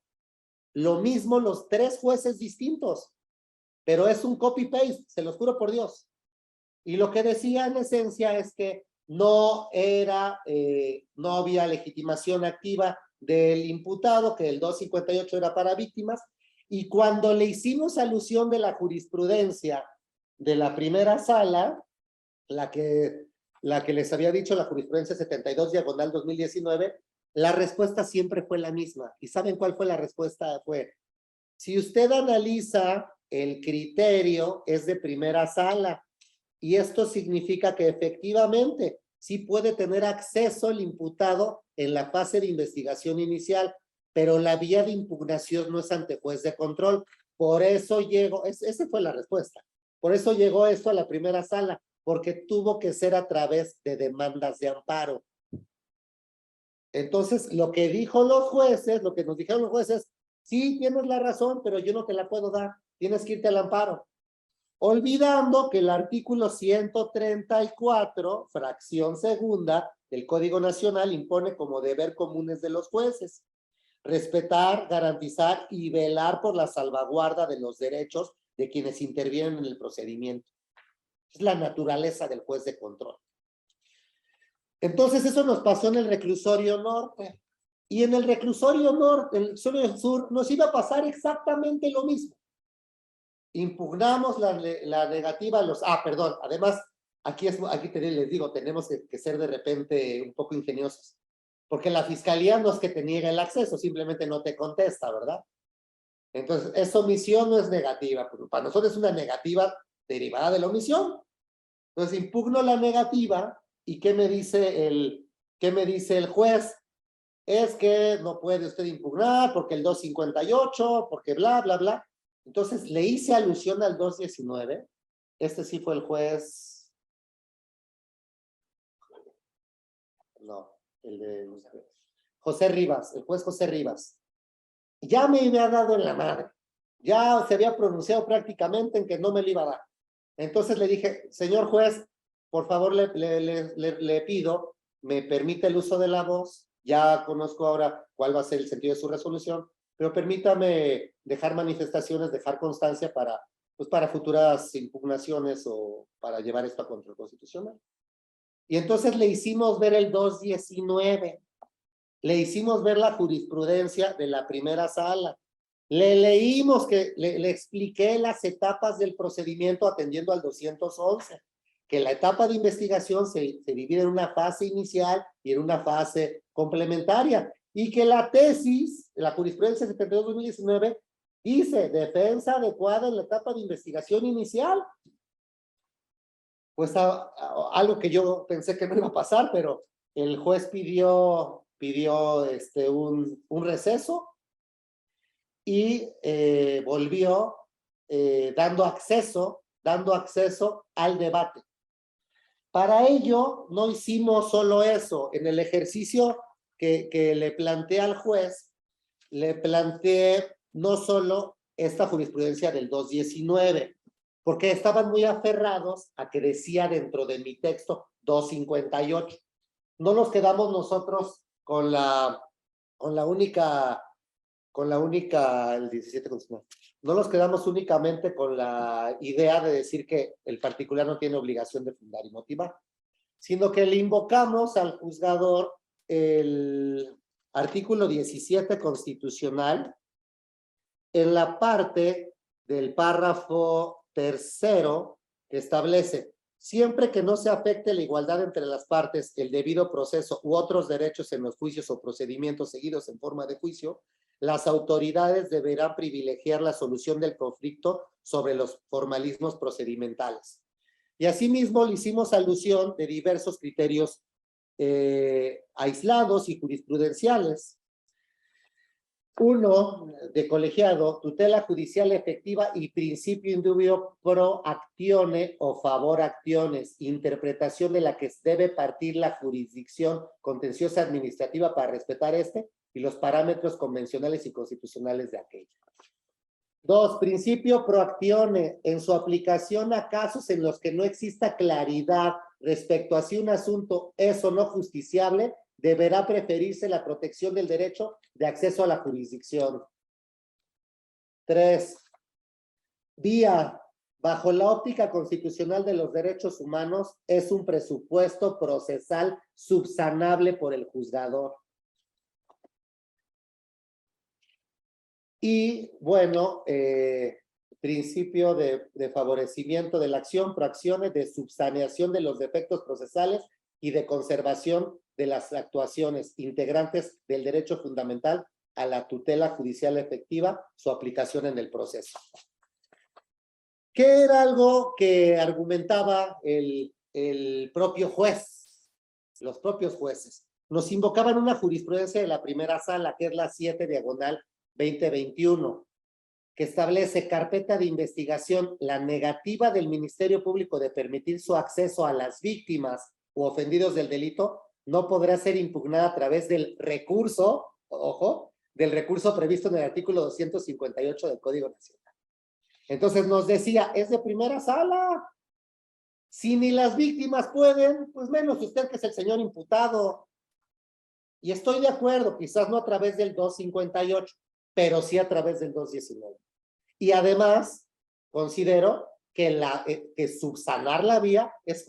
lo mismo los 3 jueces distintos, pero es un copy-paste, se los juro por Dios. Y lo que decía en esencia es que no había legitimación activa del imputado, que el 258 era para víctimas, y cuando le hicimos alusión de la jurisprudencia de la primera sala, la que les había dicho, la jurisprudencia 72/2019, la respuesta siempre fue la misma. ¿Y saben cuál fue la respuesta? Fue, si usted analiza el criterio, es de primera sala, y esto significa que efectivamente sí puede tener acceso el imputado en la fase de investigación inicial, pero la vía de impugnación no es ante juez de control. Por eso llegó, esa fue la respuesta. Por eso llegó esto a la primera sala, porque tuvo que ser a través de demandas de amparo. Entonces, lo que dijo los jueces, lo que nos dijeron los jueces, sí, tienes la razón, pero yo no te la puedo dar. Tienes que irte al amparo. Olvidando que el artículo 134, fracción segunda del Código Nacional impone como deber comunes de los jueces respetar, garantizar y velar por la salvaguarda de los derechos de quienes intervienen en el procedimiento. Es la naturaleza del juez de control. Entonces, eso nos pasó en el reclusorio norte. Y en el reclusorio norte, en el reclusorio sur, nos iba a pasar exactamente lo mismo. Impugnamos la negativa a los... perdón, además, aquí les digo, tenemos que ser de repente un poco ingeniosos. Porque la fiscalía no es que te niegue el acceso, simplemente no te contesta, ¿verdad? Entonces, esa omisión no es negativa. Para nosotros es una negativa derivada de la omisión. Entonces, impugno la negativa y ¿qué me dice el juez? Es que no puede usted impugnar porque el 258, porque bla, bla, bla. Entonces, le hice alusión al 219. Este sí fue el juez. No, el de José Rivas, el juez José Rivas. Ya me había dado en la madre. Ya se había pronunciado prácticamente en que no me lo iba a dar. Entonces le dije, señor juez, por favor le pido, me permite el uso de la voz. Ya conozco ahora cuál va a ser el sentido de su resolución, pero permítame dejar manifestaciones, dejar constancia para futuras impugnaciones o para llevar esto a control constitucional. Y entonces le hicimos ver el 219. Le hicimos ver la jurisprudencia de la primera sala. Le leímos le expliqué las etapas del procedimiento atendiendo al 211, que la etapa de investigación se divide en una fase inicial y en una fase complementaria, y que la tesis, la jurisprudencia 72-2019, dice defensa adecuada en la etapa de investigación inicial. Pues algo que yo pensé que no iba a pasar, pero el juez pidió un receso y volvió dando acceso al debate. Para ello, no hicimos solo eso. En el ejercicio que le planteé al juez, le planteé no solo esta jurisprudencia del 219, porque estaban muy aferrados a que decía dentro de mi texto 258. No nos quedamos nosotros con la única, el 17 constitucional. No nos quedamos únicamente con la idea de decir que el particular no tiene obligación de fundar y motivar, sino que le invocamos al juzgador el artículo 17 constitucional en la parte del párrafo tercero que establece: siempre que no se afecte la igualdad entre las partes, el debido proceso u otros derechos en los juicios o procedimientos seguidos en forma de juicio, las autoridades deberán privilegiar la solución del conflicto sobre los formalismos procedimentales. Y asimismo le hicimos alusión de diversos criterios aislados y jurisprudenciales. Uno, de colegiado, tutela judicial efectiva y principio indubio pro actione o favor actiones, interpretación de la que debe partir la jurisdicción contenciosa administrativa para respetar y los parámetros convencionales y constitucionales de aquella. Dos, principio pro actione, en su aplicación a casos en los que no exista claridad respecto a si un asunto es o no justiciable, deberá preferirse la protección del derecho de acceso a la jurisdicción. 3. Vía, bajo la óptica constitucional de los derechos humanos, es un presupuesto procesal subsanable por el juzgador. Y, bueno, principio de favorecimiento de la acción, proacciones de subsaneación de los defectos procesales y de conservación de las actuaciones integrantes del derecho fundamental a la tutela judicial efectiva, su aplicación en el proceso. ¿Qué era algo que argumentaba el propio juez? Los propios jueces. Nos invocaban una jurisprudencia de la primera sala, que es la 7/2021, que establece carpeta de investigación, la negativa del Ministerio Público de permitir su acceso a las víctimas u ofendidos del delito no podrá ser impugnada a través del recurso, ojo, del recurso previsto en el artículo 258 del Código Nacional. Entonces nos decía, es de primera sala. Si ni las víctimas pueden, pues menos usted que es el señor imputado. Y estoy de acuerdo, quizás no a través del 258, pero sí a través del 219. Y además, considero que, que subsanar la vía es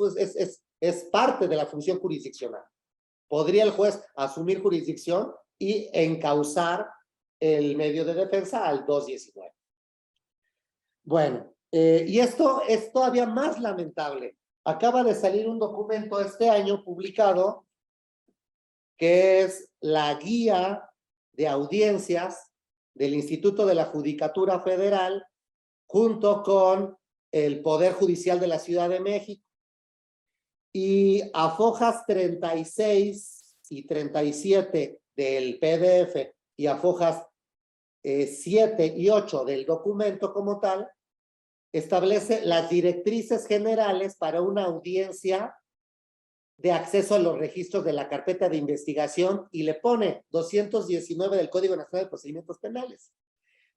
parte de la función jurisdiccional. Podría el juez asumir jurisdicción y encauzar el medio de defensa al 219. Bueno, y esto es todavía más lamentable. Acaba de salir un documento este año publicado que es la guía de audiencias del Instituto de la Judicatura Federal junto con el Poder Judicial de la Ciudad de México. Y a fojas 36 y 37 del PDF y a fojas 7 y 8 del documento como tal, establece las directrices generales para una audiencia de acceso a los registros de la carpeta de investigación y le pone 219 del Código Nacional de Procedimientos Penales.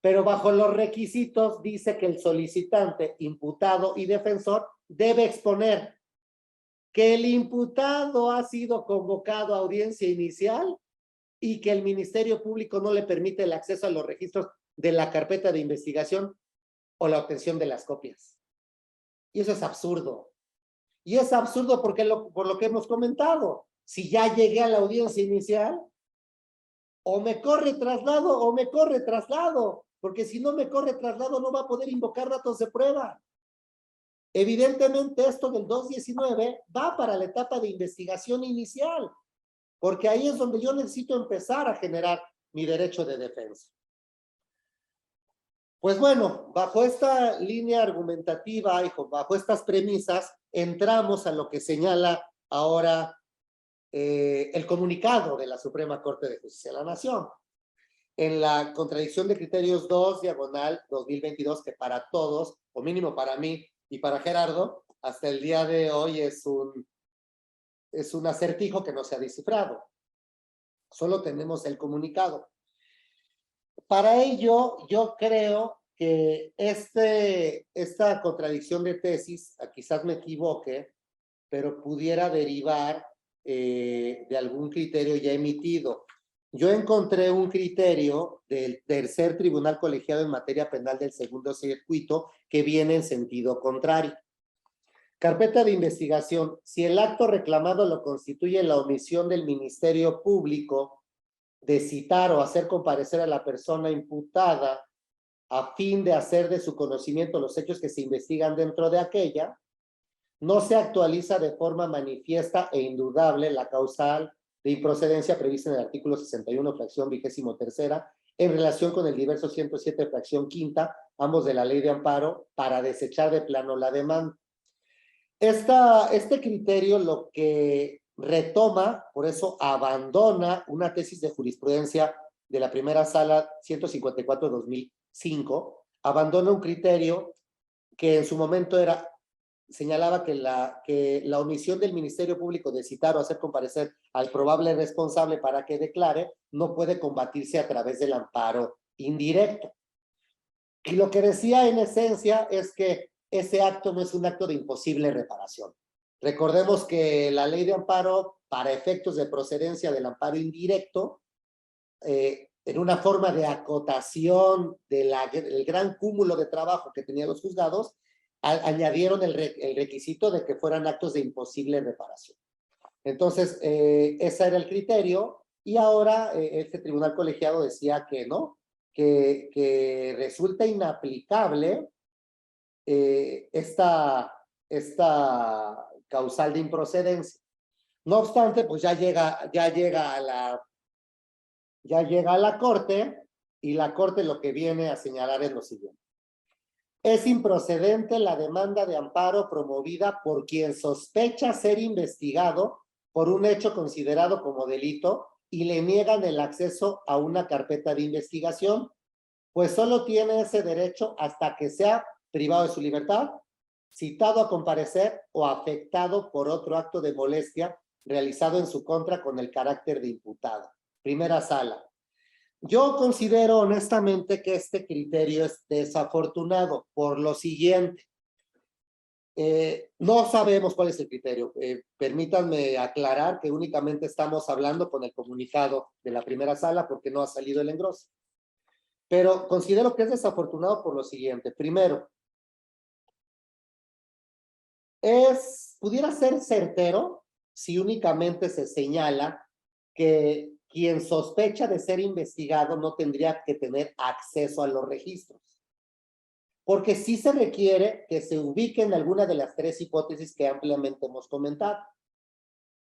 Pero bajo los requisitos dice que el solicitante, imputado y defensor debe exponer que el imputado ha sido convocado a audiencia inicial y que el Ministerio Público no le permite el acceso a los registros de la carpeta de investigación o la obtención de las copias. Y eso es absurdo. Y es absurdo porque por lo que hemos comentado. Si ya llegué a la audiencia inicial, o me corre traslado o me corre traslado, porque si no me corre traslado no va a poder invocar datos de prueba. Evidentemente esto del 219 va para la etapa de investigación inicial, porque ahí es donde yo necesito empezar a generar mi derecho de defensa. Pues bueno, bajo esta línea argumentativa y bajo estas premisas, entramos a lo que señala ahora el comunicado de la Suprema Corte de Justicia de la Nación. En la contradicción de criterios 2/2022, que para todos, o mínimo para mí y para Gerardo, hasta el día de hoy es un acertijo que no se ha descifrado. Solo tenemos el comunicado. Para ello, yo creo que esta contradicción de tesis, quizás me equivoque, pero pudiera derivar de algún criterio ya emitido. Yo encontré un criterio del tercer tribunal colegiado en materia penal del segundo circuito que viene en sentido contrario. Carpeta de investigación. Si el acto reclamado lo constituye la omisión del Ministerio Público de citar o hacer comparecer a la persona imputada a fin de hacer de su conocimiento los hechos que se investigan dentro de aquella, no se actualiza de forma manifiesta e indudable la causal de improcedencia prevista en el artículo 61, fracción 23ª, en relación con el diverso 107, fracción 5ª, ambos de la Ley de Amparo, para desechar de plano la demanda. Este criterio lo que retoma, por eso abandona una tesis de jurisprudencia de la primera sala 154-2005, abandona un criterio que en su momento señalaba que la omisión del Ministerio Público de citar o hacer comparecer al probable responsable para que declare no puede combatirse a través del amparo indirecto. Y lo que decía en esencia es que ese acto no es un acto de imposible reparación. Recordemos que la Ley de Amparo, para efectos de procedencia del amparo indirecto, en una forma de acotación del gran cúmulo de trabajo que tenían los juzgados, añadieron el requisito de que fueran actos de imposible reparación. Entonces, ese era el criterio, y ahora este tribunal colegiado decía que no, que resulta inaplicable esta causal de improcedencia. No obstante, pues ya llega a la Corte, y la Corte lo que viene a señalar es lo siguiente. Es improcedente la demanda de amparo promovida por quien sospecha ser investigado por un hecho considerado como delito y le niegan el acceso a una carpeta de investigación, pues solo tiene ese derecho hasta que sea privado de su libertad, citado a comparecer o afectado por otro acto de molestia realizado en su contra con el carácter de imputado. Primera sala. Yo considero honestamente que este criterio es desafortunado por lo siguiente. No sabemos cuál es el criterio. Permítanme aclarar que únicamente estamos hablando con el comunicado de la primera sala porque no ha salido el engroso. Pero considero que es desafortunado por lo siguiente. Primero, pudiera ser certero si únicamente se señala que quien sospecha de ser investigado no tendría que tener acceso a los registros. Porque sí se requiere que se ubique en alguna de las tres hipótesis que ampliamente hemos comentado.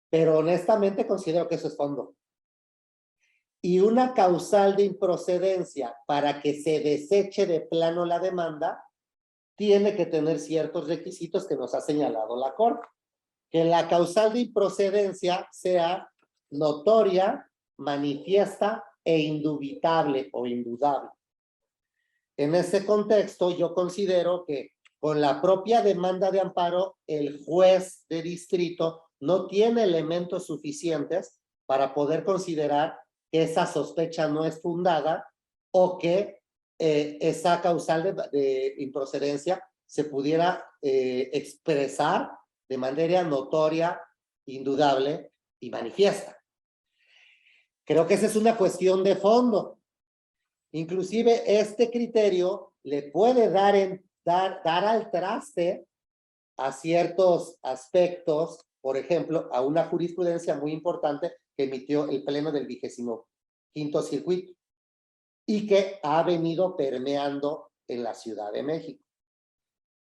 Pero honestamente considero que eso es fondo. Y una causal de improcedencia para que se deseche de plano la demanda tiene que tener ciertos requisitos que nos ha señalado la Corte. Que la causal de improcedencia sea notoria, manifiesta e indubitable o indudable. En ese contexto, yo considero que con la propia demanda de amparo, el juez de distrito no tiene elementos suficientes para poder considerar que esa sospecha no es fundada o que esa causal de improcedencia se pudiera expresar de manera notoria, indudable y manifiesta. Creo que esa es una cuestión de fondo. Inclusive este criterio le puede dar al traste a ciertos aspectos, por ejemplo, a una jurisprudencia muy importante que emitió el Pleno del 25º Circuito y que ha venido permeando en la Ciudad de México.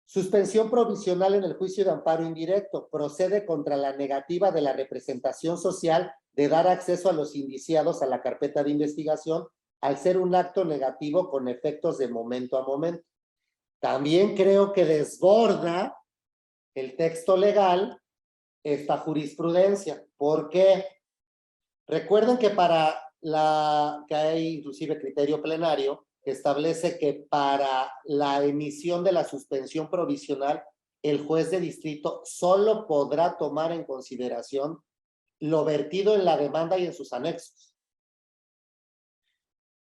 Suspensión provisional en el juicio de amparo indirecto procede contra la negativa de la representación social de dar acceso a los indiciados a la carpeta de investigación al ser un acto negativo con efectos de momento a momento. También creo que desborda el texto legal esta jurisprudencia. ¿Por qué? Recuerden que que hay inclusive criterio plenario que establece que para la emisión de la suspensión provisional, el juez de distrito solo podrá tomar en consideración lo vertido en la demanda y en sus anexos.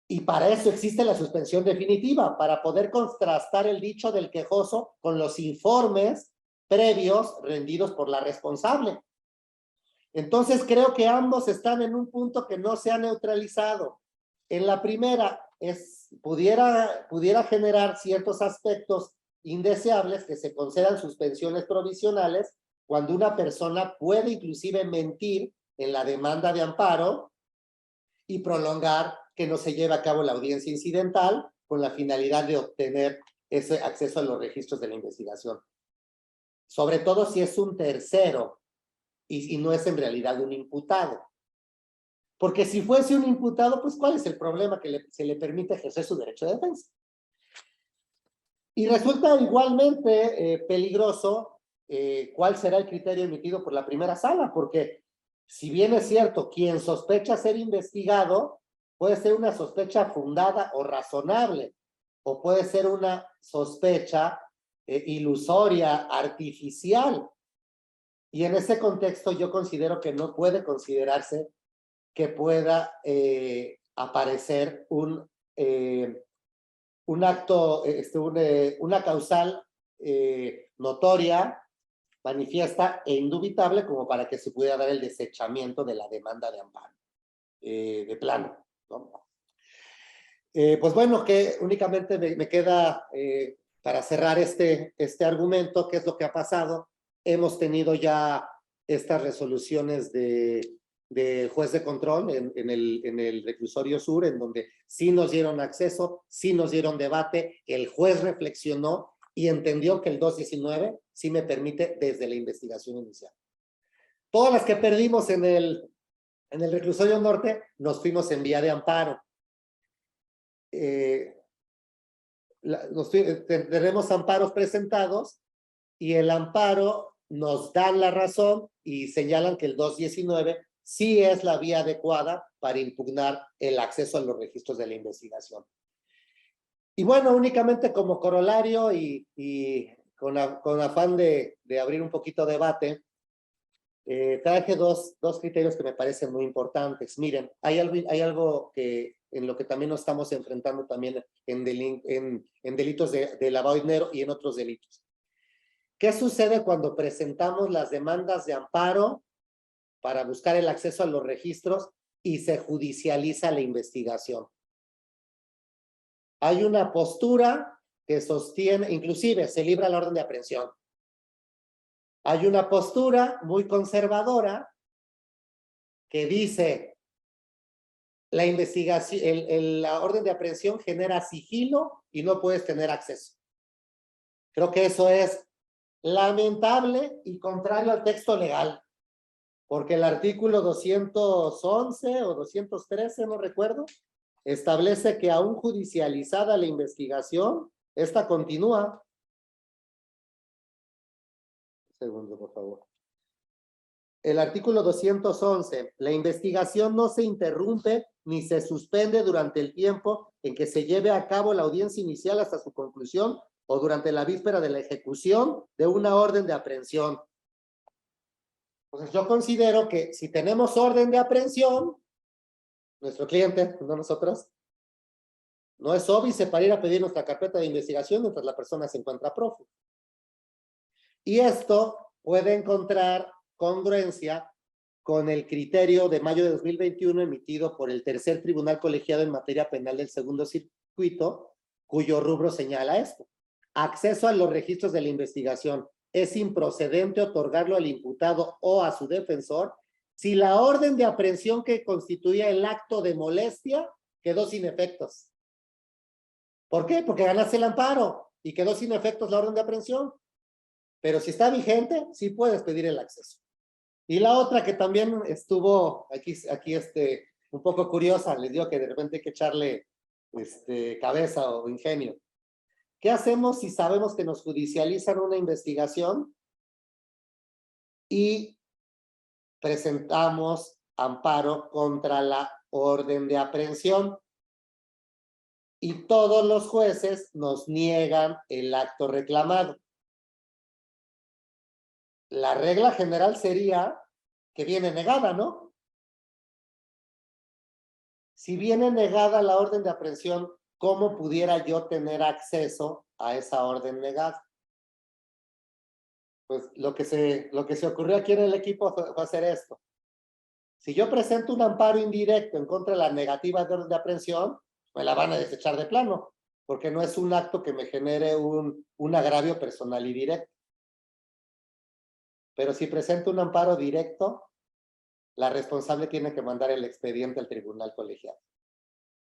Y para eso existe la suspensión definitiva, para poder contrastar el dicho del quejoso con los informes previos rendidos por la responsable. Entonces creo que ambos están en un punto que no se ha neutralizado. En la primera, pudiera generar ciertos aspectos indeseables que se concedan suspensiones provisionales cuando una persona puede inclusive mentir en la demanda de amparo y prolongar que no se lleve a cabo la audiencia incidental con la finalidad de obtener ese acceso a los registros de la investigación. Sobre todo si es un tercero y no es en realidad un imputado. Porque si fuese un imputado, pues ¿cuál es el problema que se le permite ejercer su derecho de defensa? Y resulta igualmente peligroso cuál será el criterio emitido por la primera sala, porque si bien es cierto, quien sospecha ser investigado puede ser una sospecha fundada o razonable, o puede ser una sospecha ilusoria, artificial. Y en ese contexto yo considero que no puede considerarse que pueda aparecer un acto, una causal notoria, manifiesta e indubitable como para que se pudiera dar el desechamiento de la demanda de amparo, de plano, ¿no? Pues bueno, que únicamente me queda para cerrar este argumento, qué es lo que ha pasado. Hemos tenido ya estas resoluciones de juez de control en el reclusorio sur, en donde sí nos dieron acceso, sí nos dieron debate, el juez reflexionó y entendió que el 219 sí me permite desde la investigación inicial. Todas las que perdimos en el reclusorio norte, nos fuimos en vía de amparo. Tenemos amparos presentados y el amparo nos dan la razón y señalan que el 219 sí es la vía adecuada para impugnar el acceso a los registros de la investigación. Y bueno, únicamente como corolario y con afán de abrir un poquito de debate, traje dos criterios que me parecen muy importantes. Miren, hay algo que en lo que también nos estamos enfrentando también en delitos de lavado de dinero y en otros delitos. ¿Qué sucede cuando presentamos las demandas de amparo para buscar el acceso a los registros y se judicializa la investigación? Hay una postura que sostiene, inclusive se libra la orden de aprehensión. Hay una postura muy conservadora que dice la investigación, la orden de aprehensión genera sigilo y no puedes tener acceso. Creo que eso es lamentable y contrario al texto legal, porque el artículo 211 o 213, no recuerdo, establece que aún judicializada la investigación, esta continúa. Un segundo, por favor. El artículo 211, la investigación no se interrumpe ni se suspende durante el tiempo en que se lleve a cabo la audiencia inicial hasta su conclusión o durante la víspera de la ejecución de una orden de aprehensión. Entonces yo considero que si tenemos orden de aprehensión, nuestro cliente, no nosotros, no es óbice para ir a pedir nuestra carpeta de investigación mientras la persona se encuentra prófugo. Y esto puede encontrar congruencia con el criterio de mayo de 2021 emitido por el tercer tribunal colegiado en materia penal del segundo circuito, cuyo rubro señala esto. Acceso a los registros de la investigación. Es improcedente otorgarlo al imputado o a su defensor si la orden de aprehensión que constituía el acto de molestia quedó sin efectos. ¿Por qué? Porque ganaste el amparo y quedó sin efectos la orden de aprehensión. Pero si está vigente, sí puedes pedir el acceso. Y la otra que también estuvo aquí un poco curiosa, les digo que de repente hay que echarle cabeza o ingenio. ¿Qué hacemos si sabemos que nos judicializan una investigación y presentamos amparo contra la orden de aprehensión y todos los jueces nos niegan el acto reclamado? La regla general sería que viene negada, ¿no? Si viene negada la orden de aprehensión, ¿cómo pudiera yo tener acceso a esa orden negada? Pues lo que se ocurrió aquí en el equipo fue hacer esto. Si yo presento un amparo indirecto en contra de la negativa de orden de aprehensión, me la van a desechar de plano, porque no es un acto que me genere un agravio personal y directo. Pero si presento un amparo directo, la responsable tiene que mandar el expediente al tribunal colegiado.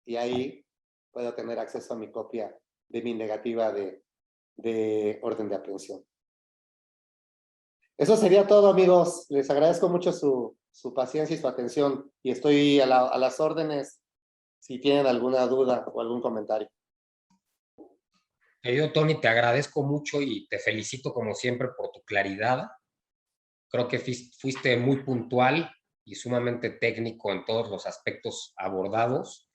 Y ahí puedo tener acceso a mi copia de mi negativa de orden de aprehensión. Eso sería todo, amigos. Les agradezco mucho su paciencia y su atención. Y estoy a las órdenes si tienen alguna duda o algún comentario. Yo, Tony, te agradezco mucho y te felicito como siempre por tu claridad. Creo que fuiste muy puntual y sumamente técnico en todos los aspectos abordados.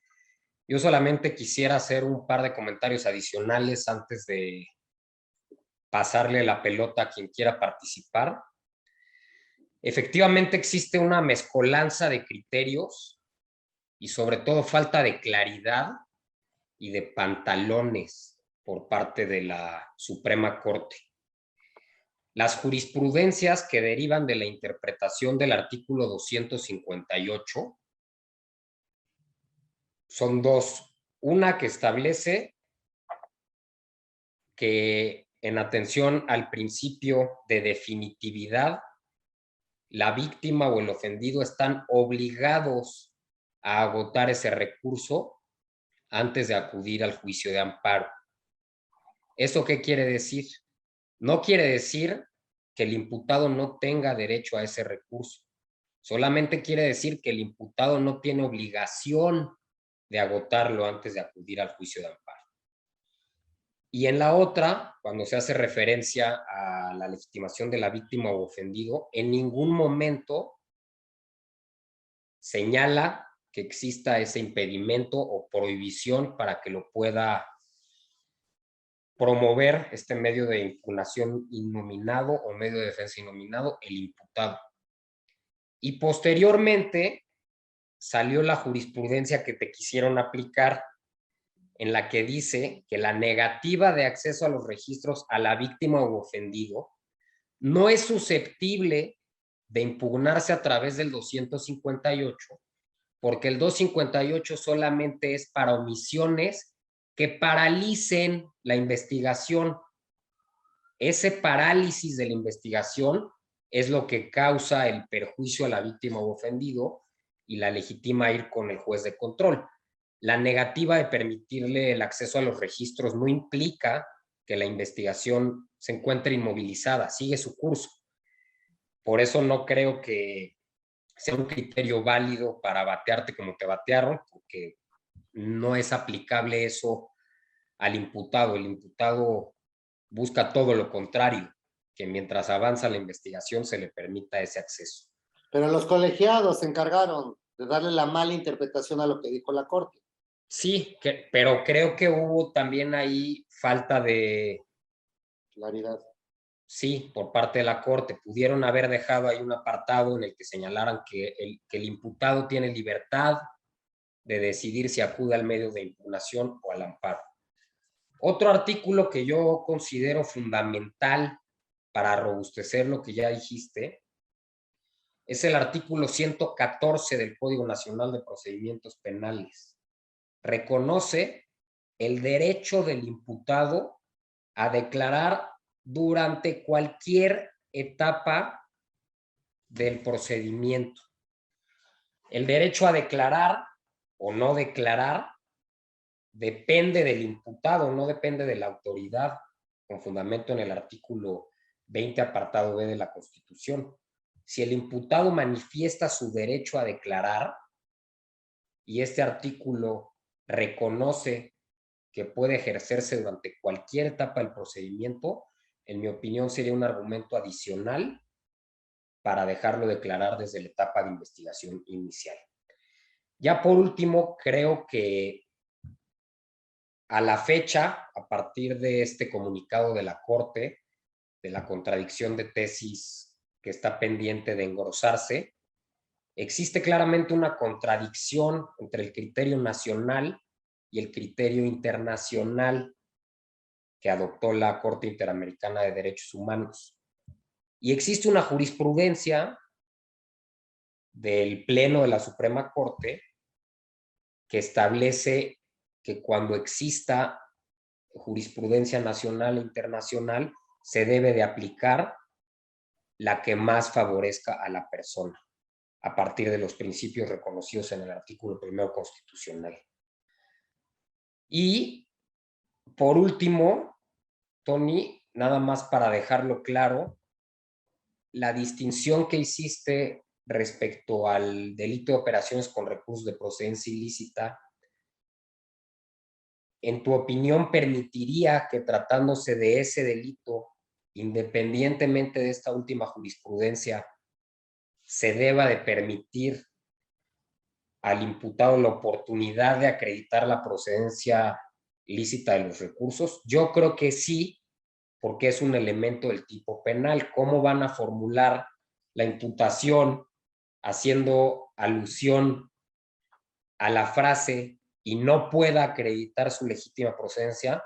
Yo solamente quisiera hacer un par de comentarios adicionales antes de pasarle la pelota a quien quiera participar. Efectivamente existe una mezcolanza de criterios y sobre todo falta de claridad y de pantalones por parte de la Suprema Corte. Las jurisprudencias que derivan de la interpretación del artículo 258 son dos. Una que establece que en atención al principio de definitividad, la víctima o el ofendido están obligados a agotar ese recurso antes de acudir al juicio de amparo. ¿Eso qué quiere decir? No quiere decir que el imputado no tenga derecho a ese recurso. Solamente quiere decir que el imputado no tiene obligación de agotarlo antes de acudir al juicio de amparo. Y en la otra, cuando se hace referencia a la legitimación de la víctima o ofendido, en ningún momento señala que exista ese impedimento o prohibición para que lo pueda promover este medio de impugnación innominado o medio de defensa innominado el imputado. Y posteriormente salió la jurisprudencia que te quisieron aplicar, en la que dice que la negativa de acceso a los registros a la víctima u ofendido no es susceptible de impugnarse a través del 258, porque el 258 solamente es para omisiones que paralicen la investigación. Ese parálisis de la investigación es lo que causa el perjuicio a la víctima u ofendido y la legitima ir con el juez de control. La negativa de permitirle el acceso a los registros no implica que la investigación se encuentre inmovilizada, sigue su curso. Por eso no creo que sea un criterio válido para batearte como te batearon, porque no es aplicable eso al imputado. El imputado busca todo lo contrario, que mientras avanza la investigación se le permita ese acceso. Pero los colegiados se encargaron de darle la mala interpretación a lo que dijo la Corte. Sí, pero creo que hubo también ahí falta de Claridad. sí, por parte de la Corte. Pudieron haber dejado ahí un apartado en el que señalaran que el imputado tiene libertad de decidir si acude al medio de impugnación o al amparo. Otro artículo que yo considero fundamental para robustecer lo que ya dijiste es el artículo 114 del Código Nacional de Procedimientos Penales. Reconoce el derecho del imputado a declarar durante cualquier etapa del procedimiento. El derecho a declarar o no declarar depende del imputado, no depende de la autoridad, con fundamento en el artículo 20, apartado B de la Constitución. Si el imputado manifiesta su derecho a declarar y este artículo reconoce que puede ejercerse durante cualquier etapa del procedimiento, en mi opinión sería un argumento adicional para dejarlo declarar desde la etapa de investigación inicial. Ya por último, creo que a la fecha, a partir de este comunicado de la Corte, de la contradicción de tesis que está pendiente de engrosarse, existe claramente una contradicción entre el criterio nacional y el criterio internacional que adoptó la Corte Interamericana de Derechos Humanos. Y existe una jurisprudencia del Pleno de la Suprema Corte que establece que cuando exista jurisprudencia nacional e internacional, se debe de aplicar la que más favorezca a la persona, a partir de los principios reconocidos en el artículo 1 constitucional. Y por último, Tony, nada más para dejarlo claro, la distinción que hiciste respecto al delito de operaciones con recursos de procedencia ilícita, en tu opinión, permitiría que tratándose de ese delito, independientemente de esta última jurisprudencia, se deba de permitir al imputado la oportunidad de acreditar la procedencia lícita de los recursos? Yo creo que sí, porque es un elemento del tipo penal. ¿Cómo van a formular la imputación haciendo alusión a la frase y no pueda acreditar su legítima procedencia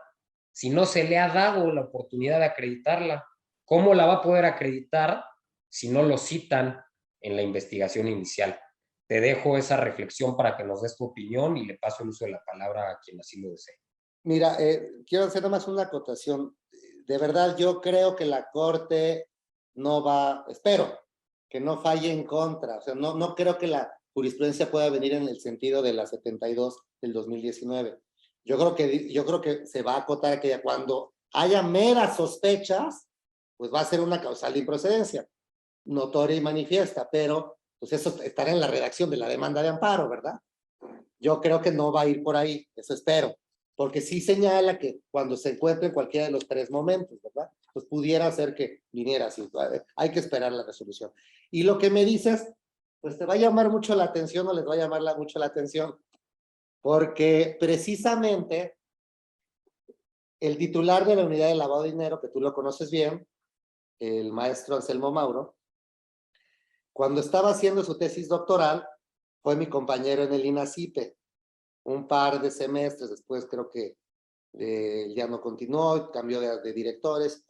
si no se le ha dado la oportunidad de acreditarla? ¿Cómo la va a poder acreditar si no lo citan en la investigación inicial? Te dejo esa reflexión para que nos des tu opinión y le paso el uso de la palabra a quien así lo desee. Mira, quiero hacer nomás una acotación. De verdad, yo creo que la Corte no va, espero que no falle en contra. O sea, no creo que la jurisprudencia pueda venir en el sentido de la 72 del 2019. Yo creo que se va a acotar que cuando haya meras sospechas, pues va a ser una causal de improcedencia, notoria y manifiesta, pero pues eso estará en la redacción de la demanda de amparo, ¿verdad? Yo creo que no va a ir por ahí, eso espero, porque sí señala que cuando se encuentre en cualquiera de los tres momentos, ¿verdad? Pues pudiera ser que viniera así, hay que esperar la resolución. Y lo que me dices, pues te va a llamar mucho la atención o les va a llamar mucho la atención, porque precisamente el titular de la unidad de lavado de dinero, que tú lo conoces bien, el maestro Anselmo Mauro, Cuando estaba haciendo su tesis doctoral, fue mi compañero en el INACIPE. Un par de semestres después creo que ya no continuó, cambió de directores.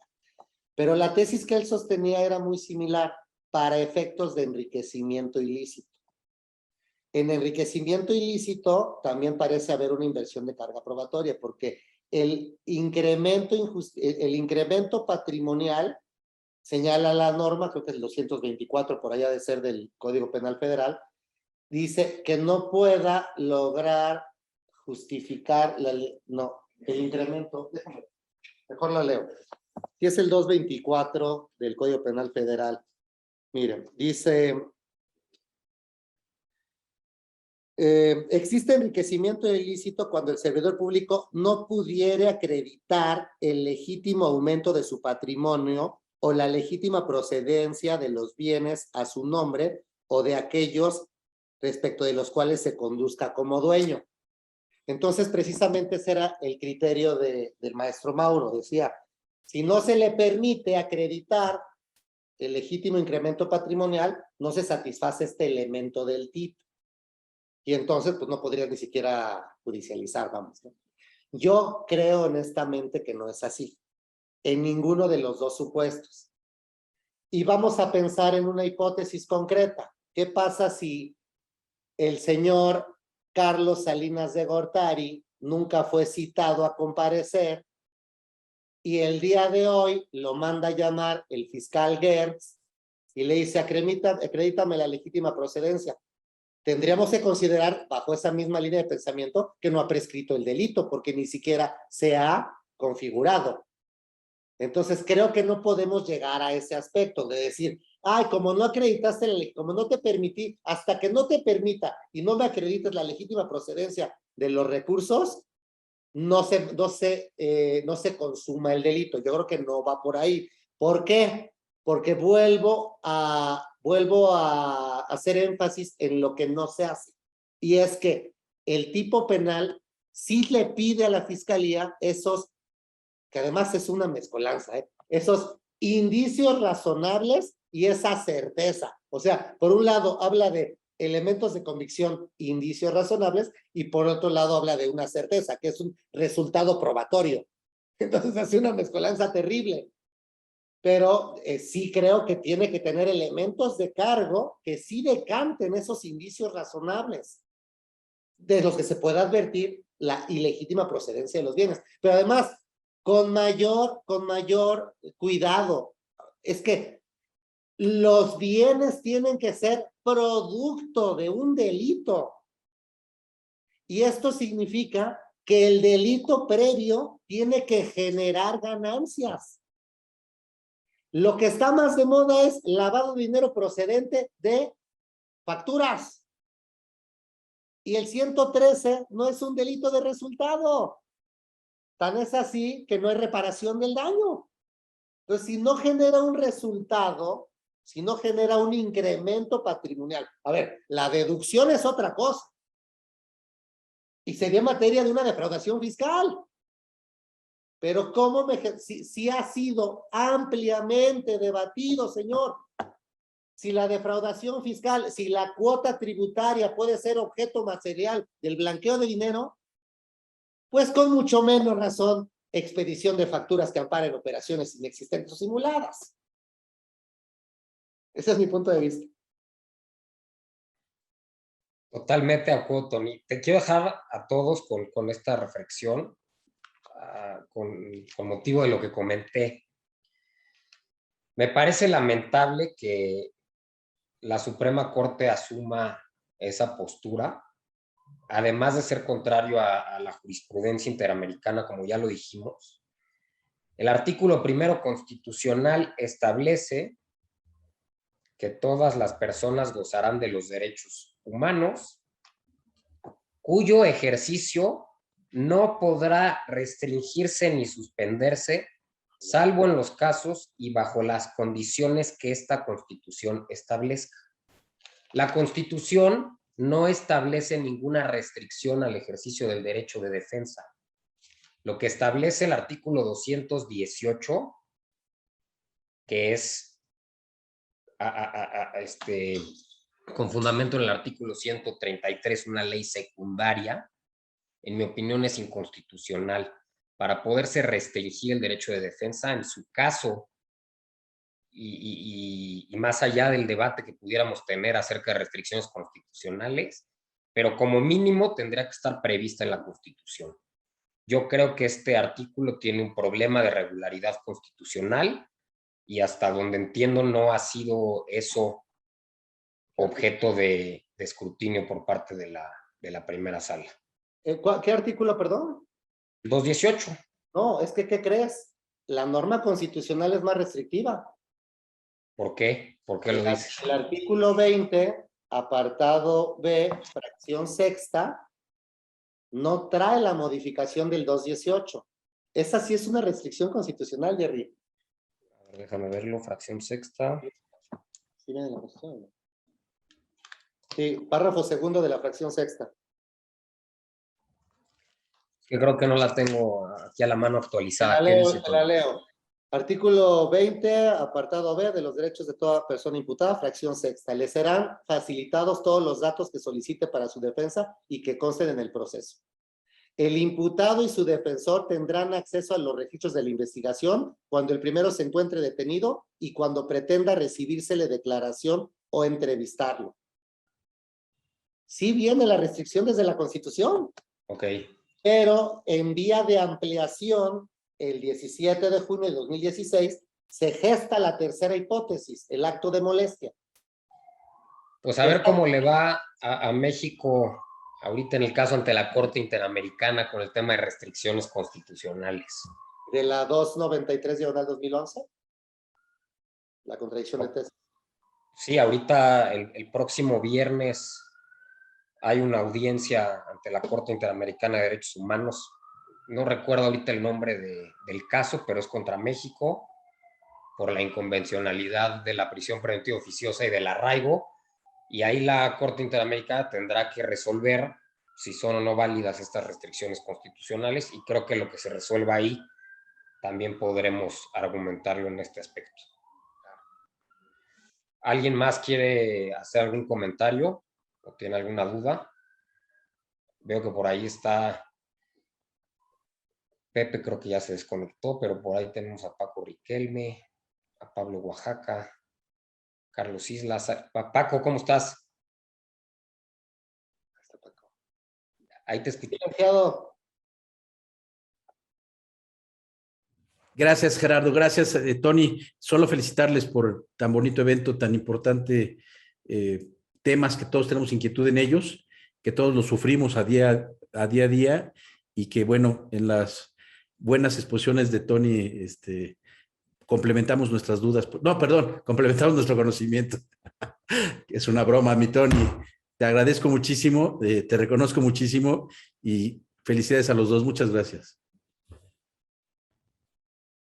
Pero la tesis que él sostenía era muy similar para efectos de enriquecimiento ilícito. En enriquecimiento ilícito también parece haber una inversión de carga probatoria, porque el incremento patrimonial, señala la norma, creo que es el 224, por allá de ser del Código Penal Federal, dice que no pueda lograr justificar el incremento. Déjame, mejor lo leo. Si es el 224 del Código Penal Federal. Miren, dice, existe enriquecimiento ilícito cuando el servidor público no pudiere acreditar el legítimo aumento de su patrimonio o la legítima procedencia de los bienes a su nombre o de aquellos respecto de los cuales se conduzca como dueño. Entonces, precisamente ese era el criterio del maestro Mauro. Decía, si no se le permite acreditar el legítimo incremento patrimonial, no se satisface este elemento del TIP. Y entonces, pues no podría ni siquiera judicializar, vamos, ¿no? Yo creo honestamente que no es así, en ninguno de los dos supuestos. Y vamos a pensar en una hipótesis concreta. ¿Qué pasa si el señor Carlos Salinas de Gortari nunca fue citado a comparecer y el día de hoy lo manda a llamar el fiscal Gertz y le dice, acredítame la legítima procedencia? Tendríamos que considerar, bajo esa misma línea de pensamiento, que no ha prescrito el delito, porque ni siquiera se ha configurado. Entonces, creo que no podemos llegar a ese aspecto de decir, ay, como no acreditaste, como no te permití, hasta que no te permita y no me acredites la legítima procedencia de los recursos, no se consuma el delito. Yo creo que no va por ahí. ¿Por qué? Porque vuelvo a hacer énfasis en lo que no se hace. Y es que el tipo penal sí le pide a la fiscalía esos, que además es una mezcolanza, esos indicios razonables y esa certeza. O sea, por un lado habla de elementos de convicción, indicios razonables, y por otro lado habla de una certeza, que es un resultado probatorio. Entonces hace una mezcolanza terrible. Pero sí creo que tiene que tener elementos de cargo que sí decanten esos indicios razonables, de los que se pueda advertir la ilegítima procedencia de los bienes. Pero además, con mayor cuidado. Es que los bienes tienen que ser producto de un delito. Y esto significa que el delito previo tiene que generar ganancias. Lo que está más de moda es lavado de dinero procedente de facturas. Y el 113 no es un delito de resultado. Tan es así que no hay reparación del daño. Entonces, si no genera un resultado, si no genera un incremento patrimonial. A ver, la deducción es otra cosa. Y sería materia de una defraudación fiscal. Pero si ha sido ampliamente debatido, señor, si la defraudación fiscal, si la cuota tributaria puede ser objeto material del blanqueo de dinero, pues con mucho menos razón, expedición de facturas que amparen operaciones inexistentes o simuladas. Ese es mi punto de vista. Totalmente de acuerdo, Tony. Te quiero dejar a todos con esta reflexión, con motivo de lo que comenté. Me parece lamentable que la Suprema Corte asuma esa postura, además de ser contrario a la jurisprudencia interamericana, como ya lo dijimos. El artículo primero constitucional establece que todas las personas gozarán de los derechos humanos, cuyo ejercicio no podrá restringirse ni suspenderse, salvo en los casos y bajo las condiciones que esta Constitución establezca. La Constitución no establece ninguna restricción al ejercicio del derecho de defensa. Lo que establece el artículo 218, que es con fundamento en el artículo 133, una ley secundaria, en mi opinión es inconstitucional. Para poderse restringir el derecho de defensa, en su caso, y más allá del debate que pudiéramos tener acerca de restricciones constitucionales, pero como mínimo tendría que estar prevista en la Constitución. Yo creo que este artículo tiene un problema de regularidad constitucional y hasta donde entiendo no ha sido eso objeto de escrutinio por parte de la primera sala. ¿Qué artículo, perdón? 218. No, es que, ¿qué crees? La norma constitucional es más restrictiva. ¿Por qué? ¿Por qué lo dices? El artículo 20, apartado B, fracción sexta, no trae la modificación del 218. Esa sí es una restricción constitucional, Jerry. A ver, déjame verlo, fracción sexta. Sí, viene la cuestión. Sí, párrafo segundo de la fracción sexta. Que creo que no la tengo aquí a la mano actualizada. Te la leo. Artículo 20, apartado B, de los derechos de toda persona imputada, fracción sexta. Le serán facilitados todos los datos que solicite para su defensa y que consten en el proceso. El imputado y su defensor tendrán acceso a los registros de la investigación cuando el primero se encuentre detenido y cuando pretenda recibírsele declaración o entrevistarlo. Sí viene la restricción desde la Constitución. Ok. Pero en vía de ampliación, el 17 de junio de 2016, se gesta la tercera hipótesis, el acto de molestia. Pues a ver cómo le va a México ahorita en el caso ante la Corte Interamericana con el tema de restricciones constitucionales. De la 293/2011, la contradicción de tesis. Sí, ahorita el próximo viernes hay una audiencia ante la Corte Interamericana de Derechos Humanos. No recuerdo ahorita el nombre del caso, pero es contra México por la inconvencionalidad de la prisión preventiva oficiosa y del arraigo. Y ahí la Corte Interamericana tendrá que resolver si son o no válidas estas restricciones constitucionales, y creo que lo que se resuelva ahí también podremos argumentarlo en este aspecto. ¿Alguien más quiere hacer algún comentario o tiene alguna duda? Veo que por ahí está Pepe, creo que ya se desconectó, pero por ahí tenemos a Paco Riquelme, a Pablo Oaxaca, Carlos Islas. Paco, ¿cómo estás? Ahí te escucho. Gracias, Gerardo. Gracias, Tony. Solo felicitarles por tan bonito evento, tan importante, temas que todos tenemos inquietud en ellos, que todos los sufrimos a día a día y que, bueno, en las buenas exposiciones de Tony, complementamos nuestras dudas. No, perdón, complementamos nuestro conocimiento. Es una broma, mi Tony. Te agradezco muchísimo, te reconozco muchísimo y felicidades a los dos. Muchas gracias.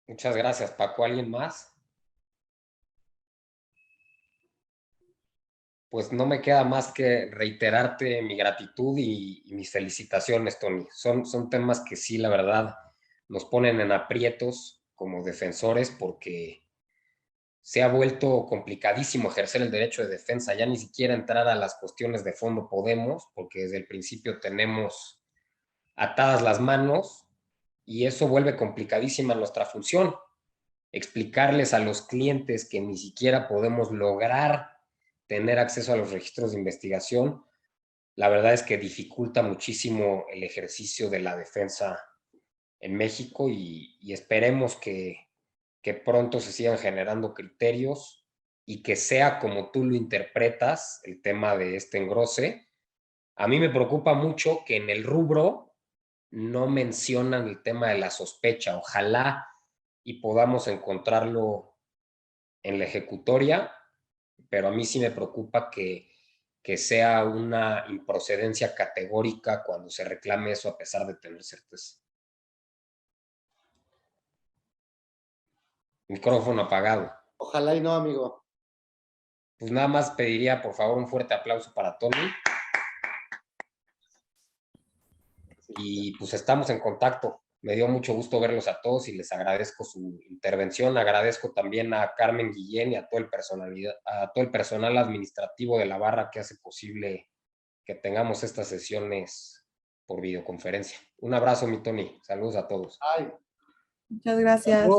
Muchas gracias, Paco. ¿Alguien más? Pues no me queda más que reiterarte mi gratitud y mis felicitaciones, Tony. Son temas que sí, la verdad, nos ponen en aprietos como defensores porque se ha vuelto complicadísimo ejercer el derecho de defensa. Ya ni siquiera entrar a las cuestiones de fondo podemos, porque desde el principio tenemos atadas las manos y eso vuelve complicadísima nuestra función. Explicarles a los clientes que ni siquiera podemos lograr tener acceso a los registros de investigación, la verdad es que dificulta muchísimo el ejercicio de la defensa en México y esperemos que pronto se sigan generando criterios y que sea como tú lo interpretas el tema de este engrose. A mí me preocupa mucho que en el rubro no mencionan el tema de la sospecha. Ojalá y podamos encontrarlo en la ejecutoria, pero a mí sí me preocupa que sea una improcedencia categórica cuando se reclame eso a pesar de tener certeza. Micrófono apagado. Ojalá y no, amigo. Pues nada más pediría, por favor, un fuerte aplauso para Tony. Y pues estamos en contacto. Me dio mucho gusto verlos a todos y les agradezco su intervención. Agradezco también a Carmen Guillén y a todo el personal administrativo de la barra que hace posible que tengamos estas sesiones por videoconferencia. Un abrazo, mi Tony. Saludos a todos. Ay. Muchas gracias.